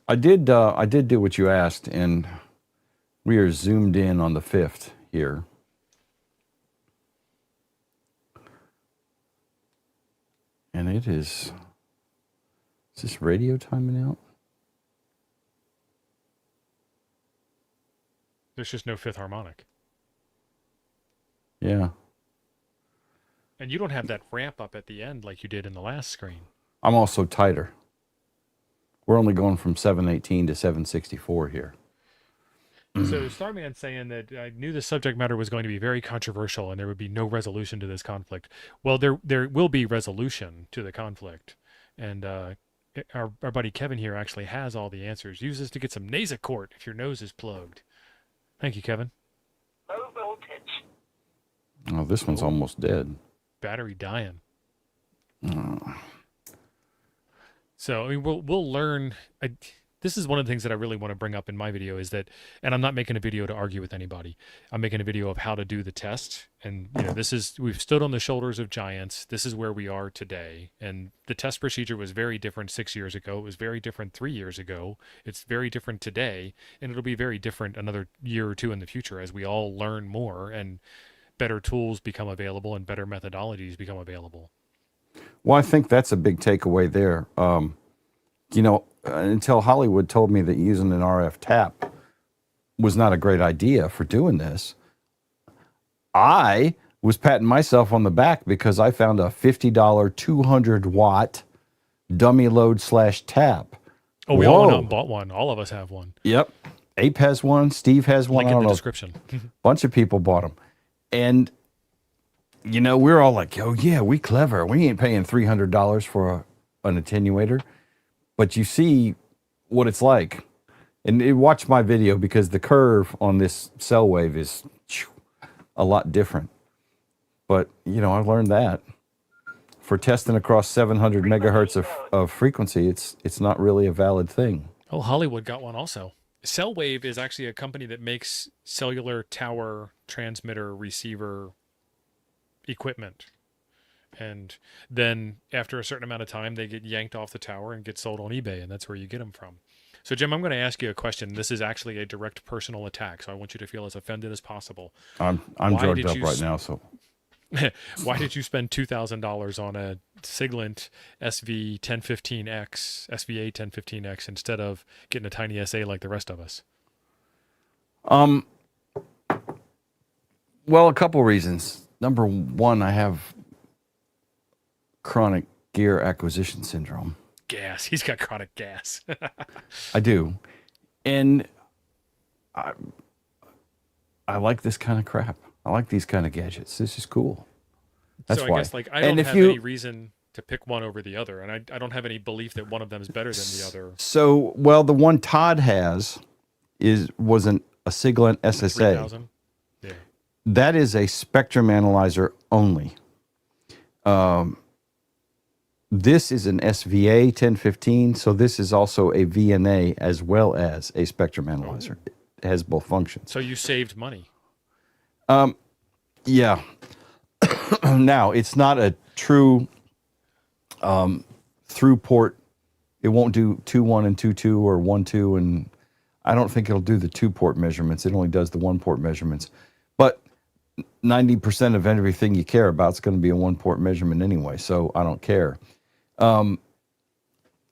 I did do what you asked, and we are zoomed in on the fifth here. And it is this radio timing out? There's just no fifth harmonic. Yeah. And you don't have that ramp up at the end like you did in the last screen. I'm also tighter. We're only going from 718 to 764 here. So Starman's saying that I knew the subject matter was going to be very controversial and there would be no resolution to this conflict. Well, there will be resolution to the conflict. And our buddy Kevin here actually has all the answers. Use this to get some Nasacort if your nose is plugged. Thank you, Kevin. Low voltage. Oh, this one's almost dead. Battery dying. Oh. So I mean, we'll learn. This is one of the things that I really want to bring up in my video is that, and I'm not making a video to argue with anybody. I'm making a video of how to do the test. And we've stood on the shoulders of giants. This is where we are today. And the test procedure was very different 6 years ago. It was very different 3 years ago. It's very different today, and it'll be very different another year or two in the future as we all learn more and better tools become available and better methodologies become available. Well, I think that's a big takeaway there. Until Hollywood told me that using an RF tap was not a great idea for doing this, I was patting myself on the back because I found a $50 200-watt dummy load / tap. Oh, we all went out and bought one. All of us have one. Yep. Ape has one. Steve has one. Link I in don't the know. description. Bunch of people bought them. And, we're all like, oh, yeah, we clever. We ain't paying $300 for an attenuator. But you see what it's like. And watch my video because the curve on this cell wave is a lot different. But, I learned that. For testing across 700 megahertz of frequency, it's not really a valid thing. Oh, Hollywood got one also. Cellwave is actually a company that makes cellular tower transmitter receiver equipment. And then after a certain amount of time, they get yanked off the tower and get sold on eBay, and that's where you get them from. So, Jim, I'm going to ask you a question. This is actually a direct personal attack, so I want you to feel as offended as possible. I'm Why drugged did up you right now, so Why did you spend $2,000 on a Siglent SV 1015X, SVA 1015X, instead of getting a tiny SA like the rest of us? well, a couple reasons. Number one, I have chronic gear acquisition syndrome. Gas. He's got chronic gas. I do, and I like this kind of crap. I like these kind of gadgets. This is cool. That's So I why. guess like I And don't if have you- any reason to pick one over the other, and I don't have any belief that one of them is better than the other. So, well, the one Todd has was a Siglent SSA. 3000. Yeah. That is a spectrum analyzer only. This is an SVA 1015, so this is also a VNA as well as a spectrum analyzer. It has both functions. So you saved money. Yeah. Now, it's not a true through port. It won't do 2.1 and 2.2 or 1.2, and I don't think it'll do the 2-port measurements. It only does the 1-port measurements. But 90% of everything you care about is going to be a 1-port measurement anyway, so I don't care.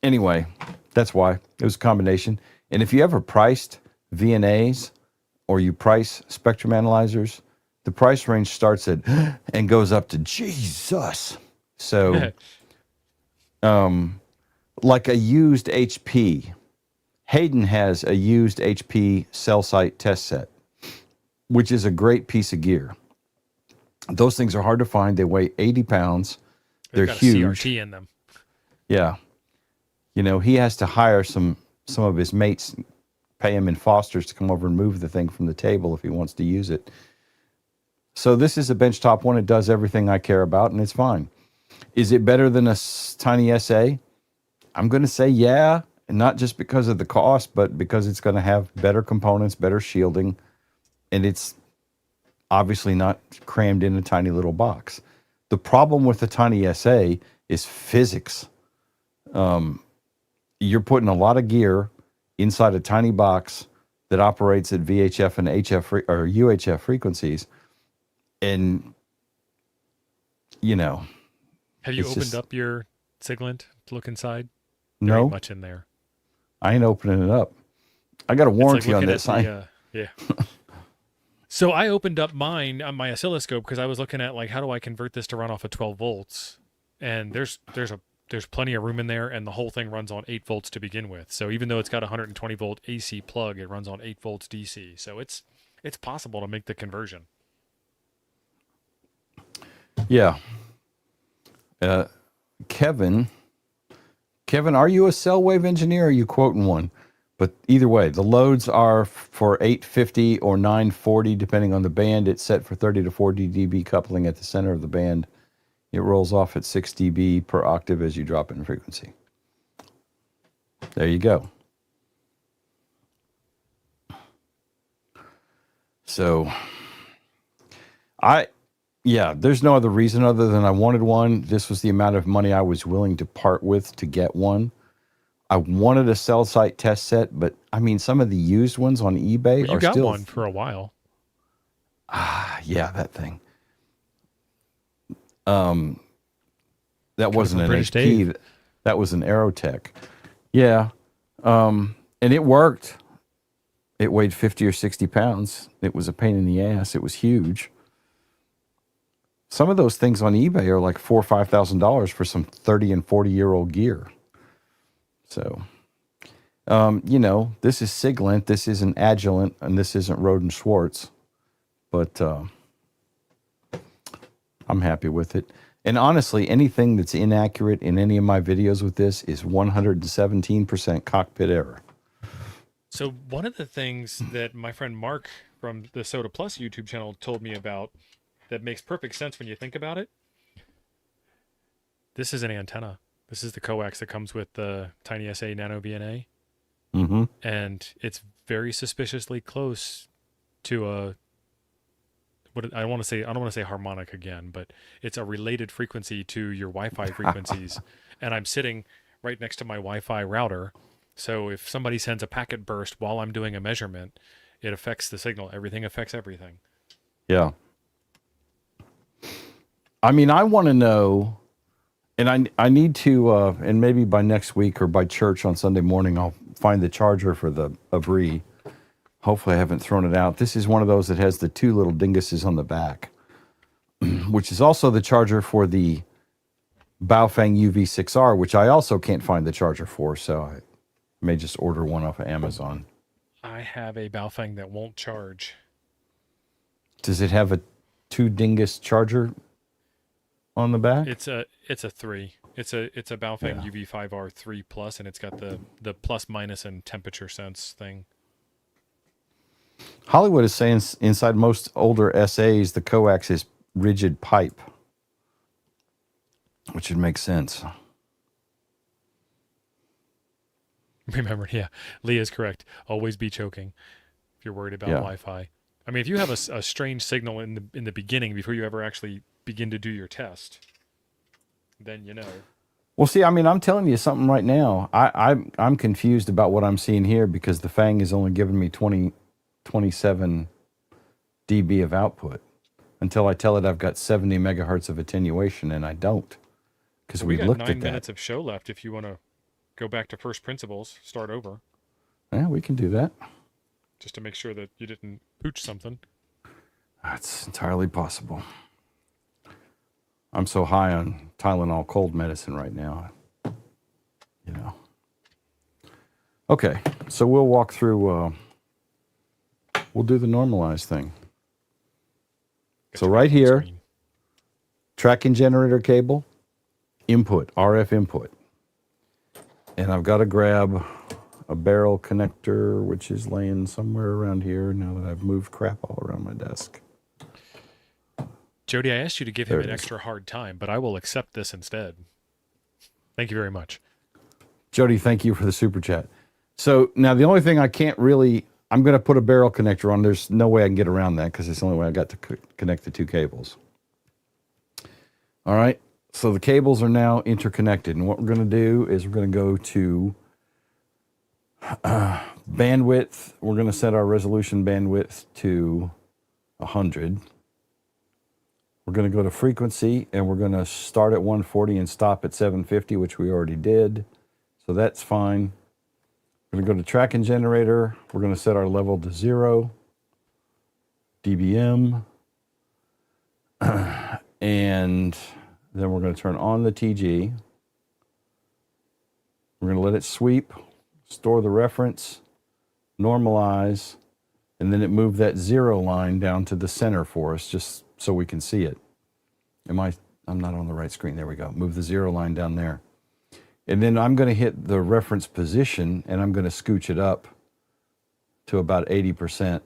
Anyway, that's why. It was a combination. And if you ever priced VNAs or you price spectrum analyzers, the price range starts at and goes up to Jesus. So, like a used HP, Hayden has a used HP cell site test set, which is a great piece of gear. Those things are hard to find. They weigh 80 pounds. They're They've got huge. a CRT in them. Yeah. You know, he has to hire some of his mates, pay him in Fosters to come over and move the thing from the table if he wants to use it. So this is a benchtop one. It does everything I care about, and it's fine. Is it better than a tiny SA? I'm going to say yeah, and not just because of the cost, but because it's going to have better components, better shielding, and it's obviously not crammed in a tiny little box. The problem with the tiny SA is physics. You're putting a lot of gear inside a tiny box that operates at VHF and or UHF frequencies. And, you know. Have you it's opened just- up your Siglent to look inside? There No, ain't much in there. I ain't opening it up. I got a It's warranty on looking at this. yeah. So I opened up mine on my oscilloscope because I was looking at like how do I convert this to run off of 12 volts, and there's plenty of room in there, and the whole thing runs on 8 volts to begin with. So even though it's got a 120 volt AC plug, it runs on 8 volts DC. So it's possible to make the conversion. Yeah. Kevin, are you a cell wave engineer or are you quoting one? But either way, the loads are for 850 or 940, depending on the band. It's set for 30 to 40 dB coupling at the center of the band. It rolls off at 6 dB per octave as you drop in frequency. There you go. So, there's no other reason other than I wanted one. This was the amount of money I was willing to part with to get one. I wanted a cell site test set, but I mean, some of the used ones on eBay Well, you are got still. one for a while. Yeah, that thing. That wasn't from an British HP. Dave. That was an Aerotech. Yeah. And it worked. It weighed 50 or 60 pounds. It was a pain in the ass. It was huge. Some of those things on eBay are like $4,000 or $5,000 for some 30 and 40-year-old gear. So, this is Siglent, this isn't Agilent, and this isn't Roden Schwartz. But I'm happy with it. And honestly, anything that's inaccurate in any of my videos with this is 117% cockpit error. So one of the things that my friend Mark from the Soda Plus YouTube channel told me about that makes perfect sense when you think about it. This is an antenna. This is the coax that comes with the Tiny SA Nano VNA. Mm-hmm. And it's very suspiciously close to a I don't want to say harmonic again, but it's a related frequency to your Wi-Fi frequencies. And I'm sitting right next to my Wi-Fi router. So if somebody sends a packet burst while I'm doing a measurement, it affects the signal. Everything affects everything. Yeah. I mean, I want to know, and I need to, and maybe by next week or by church on Sunday morning, I'll find the charger for the Avri. Hopefully I haven't thrown it out. This is one of those that has the two little dinguses on the back, which is also the charger for the Baofeng UV6R, which I also can't find the charger for, so I may just order one off of Amazon. I have a Baofeng that won't charge. Does it have a two dingus charger on the back? It's a 3. It's a Baofeng UV5R 3 plus, and it's got the plus minus and temperature sense thing. Hollywood is saying inside most older SAs, the coax is rigid pipe, which would make sense. Remember, yeah, Leah's correct. Always be choking if you're worried about Wi-Fi. I mean, if you have a strange signal in the beginning before you ever actually begin to do your test, then you know. Well, see, I mean, I'm telling you something right now. I'm confused about what I'm seeing here because the Fang is only giving me 27 dB of output until I tell it I've got 70 megahertz of attenuation, and I don't because we looked at that. 9 minutes of show left if you want to go back to first principles, start over. Yeah, we can do that. Just to make sure that you didn't pooch something. That's entirely possible. I'm so high on Tylenol cold medicine right now. You know. Okay, so we'll walk through, we'll do the normalize thing. So right here, tracking generator cable, input, RF input. And I've got to grab a barrel connector, which is laying somewhere around here now that I've moved crap all around my desk. Jody, I asked you to give him an extra hard time, but I will accept this instead. Thank you very much. Jody, thank you for the super chat. So now the only thing I can't really, I'm going to put a barrel connector on. There's no way I can get around that because it's the only way I got to connect the two cables. All right. So the cables are now interconnected. And what we're going to do is we're going to go to bandwidth. We're going to set our resolution bandwidth to 100. We're going to go to frequency, and we're going to start at 140 and stop at 750, which we already did. So that's fine. We're going to go to tracking generator. We're going to set our level to 0 dBm. And then we're going to turn on the TG. We're going to let it sweep, store the reference, normalize, and then it moved that 0 line down to the center for us just so we can see it. I'm not on the right screen. There we go. Move the 0 line down there. And then I'm going to hit the reference position, and I'm going to scooch it up to about 80%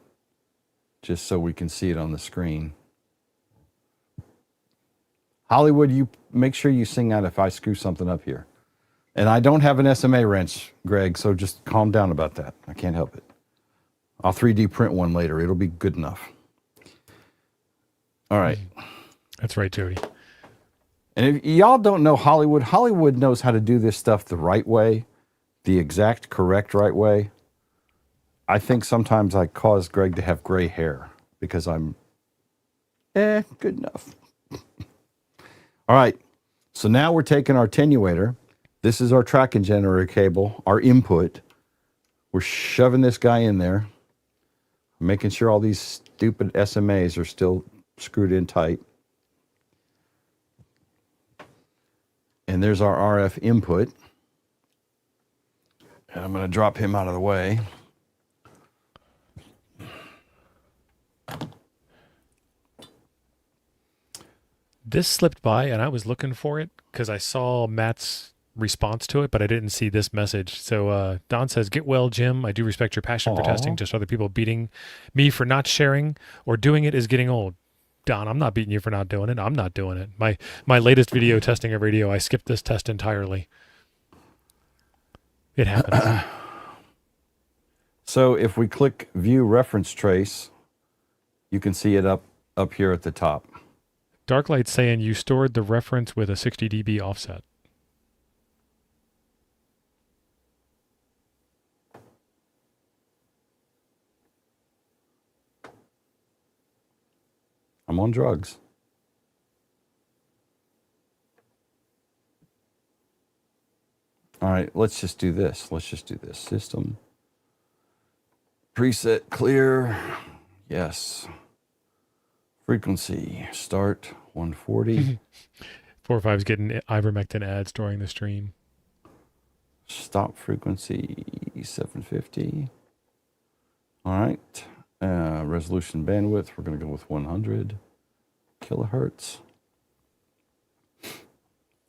just so we can see it on the screen. Hollywood, you make sure you sing out if I screw something up here. And I don't have an SMA wrench, Greg, so just calm down about that. I can't help it. I'll 3D print one later. It'll be good enough. All right. That's right, Jody. And if y'all don't know Hollywood, Hollywood knows how to do this stuff the right way, the exact correct right way. I think sometimes I cause Greg to have gray hair because I'm, good enough. All right. So now we're taking our attenuator. This is our tracking generator cable, our input. We're shoving this guy in there, making sure all these stupid SMAs are still screwed in tight. And there's our RF input. And I'm going to drop him out of the way. This slipped by, and I was looking for it because I saw Matt's response to it, but I didn't see this message. So Don says, "Get well, Jim. I do respect your passion for testing. Just other people beating me for not sharing or doing it is getting old." Don, I'm not beating you for not doing it. I'm not doing it. My latest video testing a radio, I skipped this test entirely. It happens. So if we click View Reference Trace, you can see it up up here at the top. Darklight saying you stored the reference with a 60 dB offset. I'm on drugs. All right, let's just do this. System. Preset clear. Yes. Frequency. Start 140. 45's getting ivermectin ads during the stream. Stop frequency 750. All right. Resolution bandwidth, we're going to go with 100 kilohertz.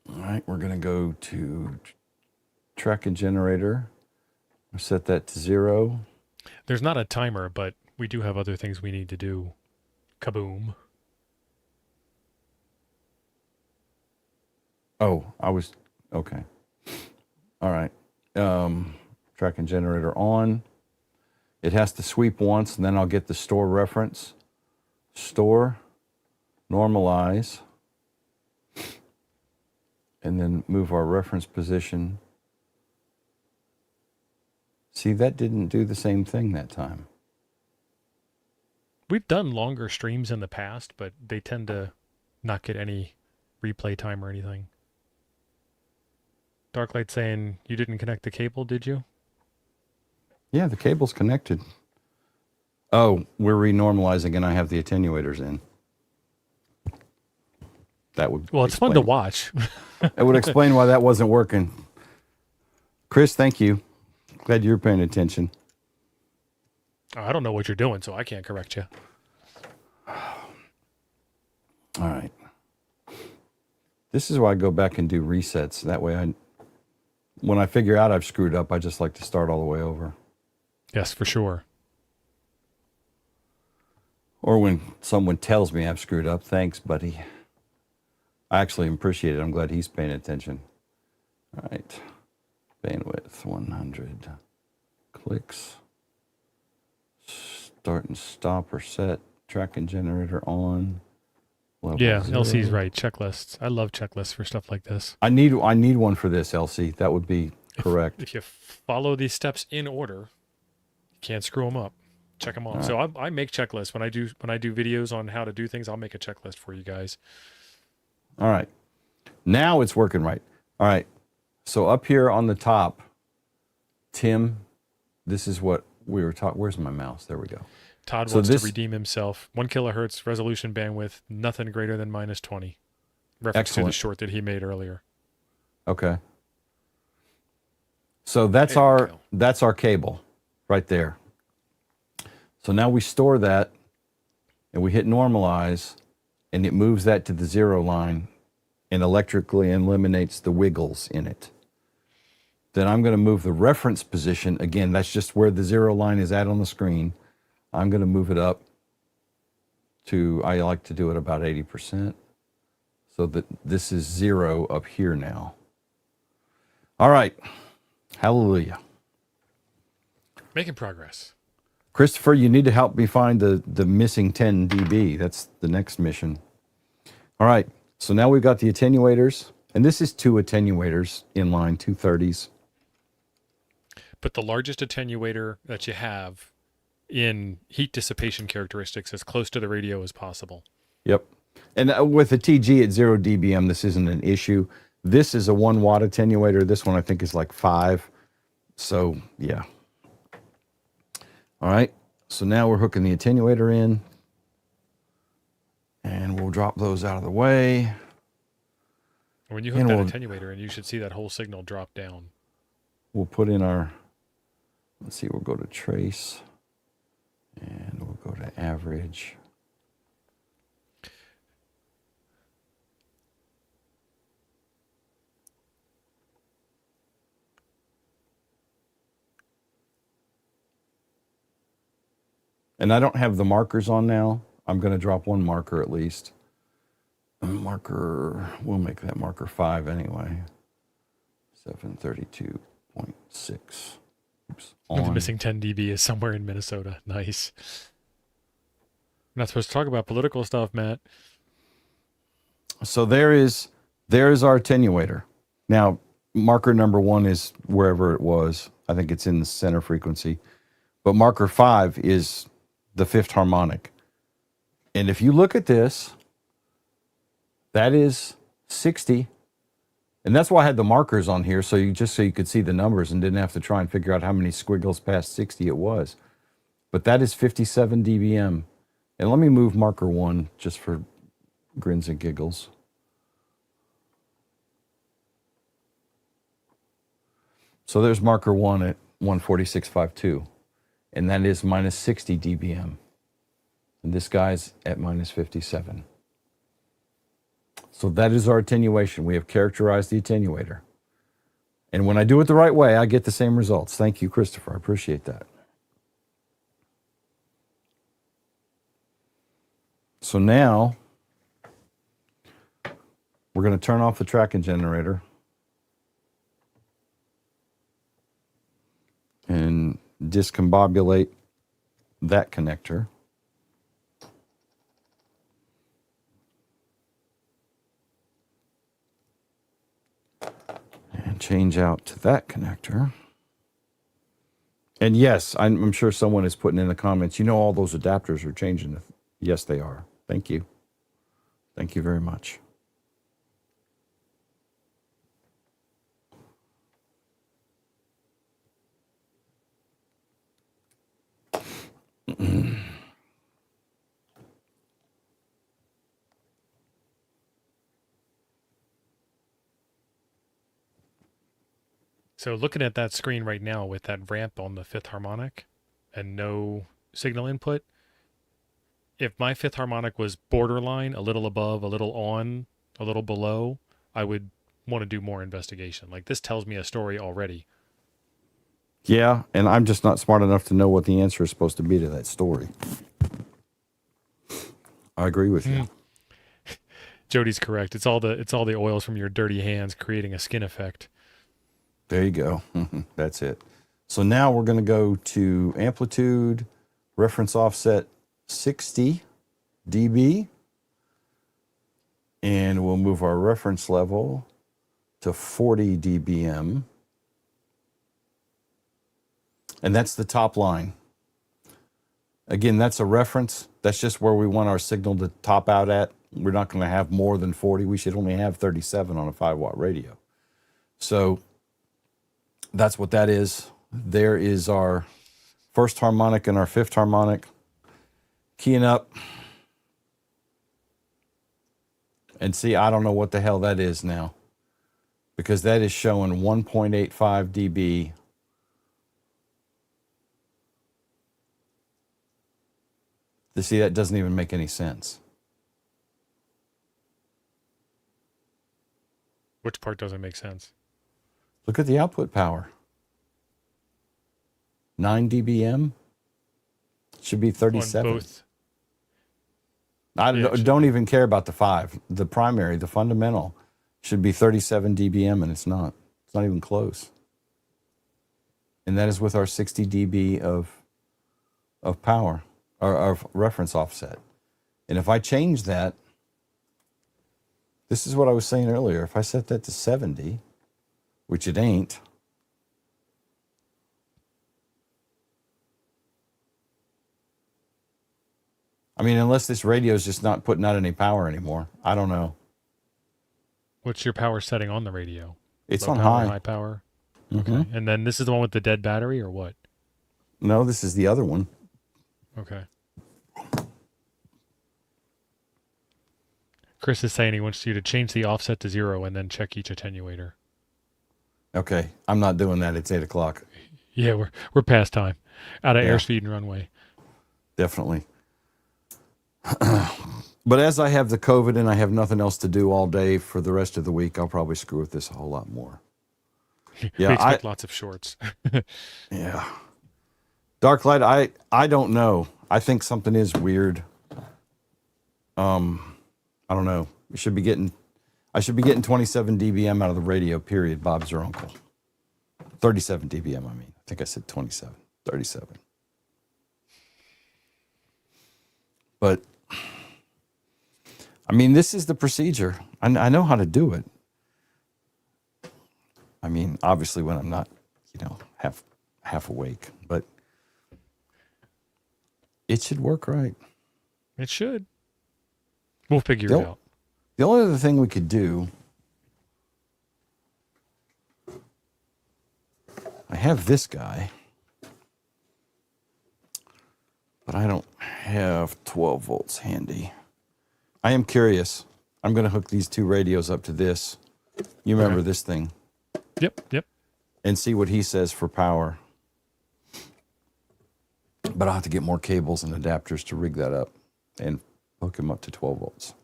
All right, we're going to go to track and generator. I'll set that to 0. There's not a timer, but we do have other things we need to do. Kaboom. Oh, okay. All right. Track and generator on. It has to sweep once, and then I'll get the store reference. Store, normalize, and then move our reference position. See, that didn't do the same thing that time. We've done longer streams in the past, but they tend to not get any replay time or anything. Darklight saying you didn't connect the cable, did you? Yeah, the cable's connected. Oh, we're renormalizing and I have the attenuators in. That would Well, it's fun to watch. It would explain why that wasn't working. Chris, thank you. Glad you're paying attention. I don't know what you're doing, so I can't correct you. All right. This is why I go back and do resets. That way when I figure out I've screwed up, I just like to start all the way over. Yes, for sure. Or when someone tells me I've screwed up, thanks, buddy. I actually appreciate it. I'm glad he's paying attention. All right. Bandwidth 100. Clicks. Start and stop or set. Track and generator on. Level Yeah, 0. LC's right. Checklists. I love checklists for stuff like this. I need one for this, LC. That would be correct. If you follow these steps in order, you can't screw them up. Check them off. Right. So I make checklists when I do videos on how to do things. I'll make a checklist for you guys. All right. Now it's working right. All right. So up here on the top, Tim, this is what we were talking. Where's my mouse? There we go. Todd wants to redeem himself. 1 kilohertz resolution bandwidth, nothing greater than -20. Reference to the short that he made earlier. Okay. So that's our cable right there. So now we store that and we hit normalize and it moves that to the 0 line and electrically eliminates the wiggles in it. Then I'm going to move the reference position. Again, that's just where the 0 line is at on the screen. I'm going to move it up to, I like to do it about 80%. So that this is 0 up here now. All right. Hallelujah. Making progress. Christopher, you need to help me find the missing 10 dB. That's the next mission. All right. So now we've got the attenuators. And this is 2 attenuators in line, 230s. But the largest attenuator that you have in heat dissipation characteristics as close to the radio as possible. Yep. And with the TG at 0 dBm, this isn't an issue. This is a 1 watt attenuator. This one I think is like 5. So, yeah. All right. So now we're hooking the attenuator in. And we'll drop those out of the way. When you hook that attenuator in, you should see that whole signal drop down. We'll put in our, let's see, we'll go to trace. And we'll go to average. And I don't have the markers on now. I'm going to drop 1 marker at least. Marker, we'll make that marker 5 anyway. 732.6. Oops. The missing 10 dB is somewhere in Minnesota. Nice. We're not supposed to talk about political stuff, Matt. So there is our attenuator. Now, marker number 1 is wherever it was. I think it's in the center frequency. But marker 5 is the 5th harmonic. And if you look at this, that is 60. And that's why I had the markers on here, so you could see the numbers and didn't have to try and figure out how many squiggles past 60 it was. But that is 57 dBm. And let me move marker 1 just for grins and giggles. So there's marker 1 at 146.52, and that is minus 60 dBm. And this guy's at minus 57. So that is our attenuation. We have characterized the attenuator. And when I do it the right way, I get the same results. Thank you, Christopher. I appreciate that. So now we're going to turn off the tracking generator and discombobulate that connector. And change out to that connector. And yes, I'm sure someone is putting in the comments, you know, all those adapters are changing. Yes, they are. Thank you. Thank you very much. So looking at that screen right now with that ramp on the 5th harmonic and no signal input, if my 5th harmonic was borderline, a little above, a little on, a little below, I would want to do more investigation. Like, this tells me a story already. Yeah, and I'm just not smart enough to know what the answer is supposed to be to that story. I agree with you. Jody's correct. It's all the oils from your dirty hands creating a skin effect. There you go. That's it. So now we're going to go to amplitude, reference offset 60 dB, and we'll move our reference level to 40 dBm. And that's the top line. Again, that's a reference. That's just where we want our signal to top out at. We're not going to have more than 40. We should only have 37 on a 5-watt radio. So that's what that is. There is our 1st harmonic and our 5th harmonic. Keying up. And see, I don't know what the hell that is now, because that is showing 1.85 dB. You see, that doesn't even make any sense. Which part doesn't make sense? Look at the output power. 9 dBm. Should be 37. On both. I Yeah, don't even care about the 5. The primary, the fundamental, should be 37 dBm, and it's not. It's not even close. And that is with our 60 dB of power, or of reference offset. And if I change that, this is what I was saying earlier. If I set that to 70, which it ain't, I mean, unless this radio is just not putting out any power anymore. I don't know. What's your power setting on the radio? It's Low on power, high. high power. Mm-hmm. Okay. And then this is the one with the dead battery, or what? No, this is the other one. Okay. Chris is saying he wants you to change the offset to 0 and then check each attenuator. Okay, I'm not doing that. It's 8 o'clock. Yeah, we're past time. Out of Yeah. airspeed and runway. Definitely. But as I have the COVID and I have nothing else to do all day for the rest of the week, I'll probably screw with this a whole lot more. We expect lots of shorts. Yeah. Dark light, I don't know. I think something is weird. I don't know. I should be getting 27 dBm out of the radio, period. Bob's your uncle. 37 dBm, I mean. I think I said 27. 37. But I mean, this is the procedure. I know how to do it. I mean, obviously when I'm not, half awake, but it should work right. It should. We'll figure it out. The only other thing we could do, I have this guy, but I don't have 12 volts handy. I am curious. I'm going to hook these two radios up to this. You remember this thing? Yep. And see what he says for power. But I'll have to get more cables and adapters to rig that up and hook him up to 12 volts.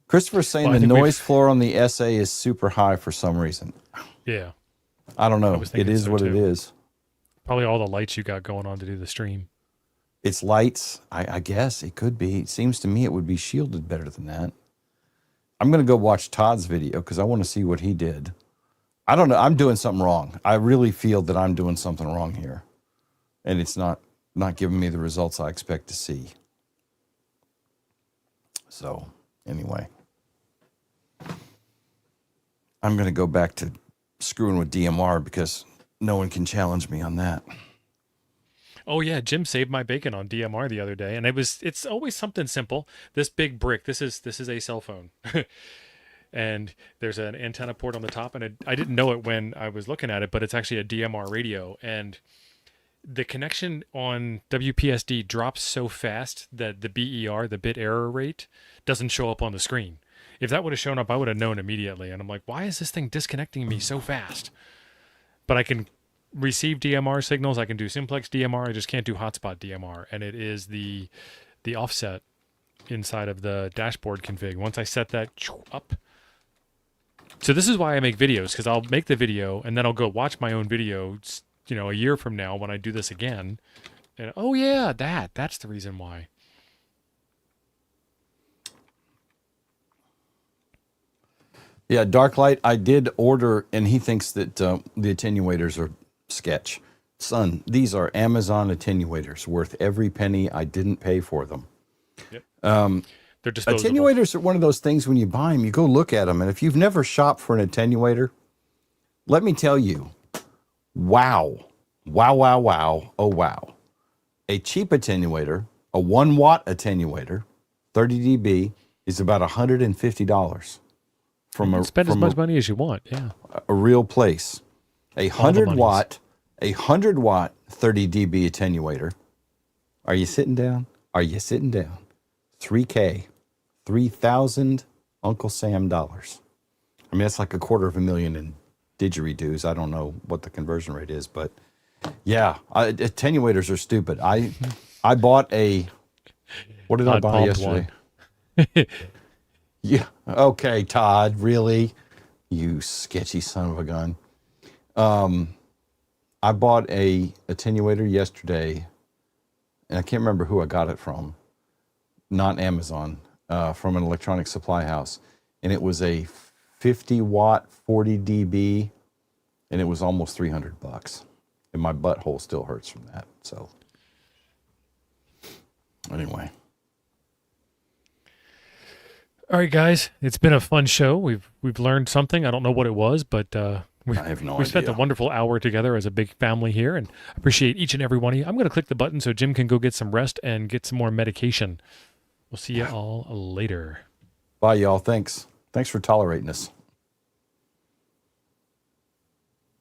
Christopher's saying the noise floor on the SA is super high for some reason. Yeah. I don't know. It is what it is. Probably all the lights you got going on to do the stream. It's lights. I guess it could be. It seems to me it would be shielded better than that. I'm going to go watch Todd's video because I want to see what he did. I don't know. I'm doing something wrong. I really feel that I'm doing something wrong here. And it's not giving me the results I expect to see. So, anyway. I'm going to go back to screwing with DMR because no one can challenge me on that. Oh yeah, Jim saved my bacon on DMR the other day, and it's always something simple. This big brick, this is a cell phone. And there's an antenna port on the top, and I didn't know it when I was looking at it, but it's actually a DMR radio, and the connection on WPSD drops so fast that the BER, the bit error rate, doesn't show up on the screen. If that would have shown up, I would have known immediately. And I'm like, why is this thing disconnecting me so fast? But I can receive DMR signals. I can do simplex DMR. I just can't do hotspot DMR. And it is the offset inside of the dashboard config. Once I set that up. So this is why I make videos, because I'll make the video and then I'll go watch my own video, a year from now when I do this again. And oh yeah, that's the reason why. Yeah, Darklight, I did order, and he thinks that the attenuators are sketch. Son, these are Amazon attenuators, worth every penny. I didn't pay for them. Yep. They're disposable. Attenuators are one of those things when you buy them, you go look at them, and if you've never shopped for an attenuator, let me tell you, wow. Oh, wow. A cheap attenuator, a 1 watt attenuator, 30 dB, is about $150. Spend as much money as you want, yeah. A real place. A 100 watt 30 dB attenuator. Are you sitting down? 3K, 3,000 Uncle Sam dollars. I mean, that's like $250,000 in didgeridoos. I don't know what the conversion rate is, but yeah, attenuators are stupid. I bought a, what did I buy yesterday? Yeah. Okay, Todd, really? You sketchy son of a gun. I bought a attenuator yesterday, and I can't remember who I got it from. Not Amazon, from an electronic supply house. And it was a 50 watt, 40 dB, and it was almost $300. And my butthole still hurts from that. So, anyway. All right, guys, it's been a fun show. We've learned something. I don't know what it was, but I have no we idea. spent a wonderful hour together as a big family here, and appreciate each and every one of you. I'm going to click the button so Jim can go get some rest and get some more medication. We'll see you all later. Bye, y'all. Thanks for tolerating us.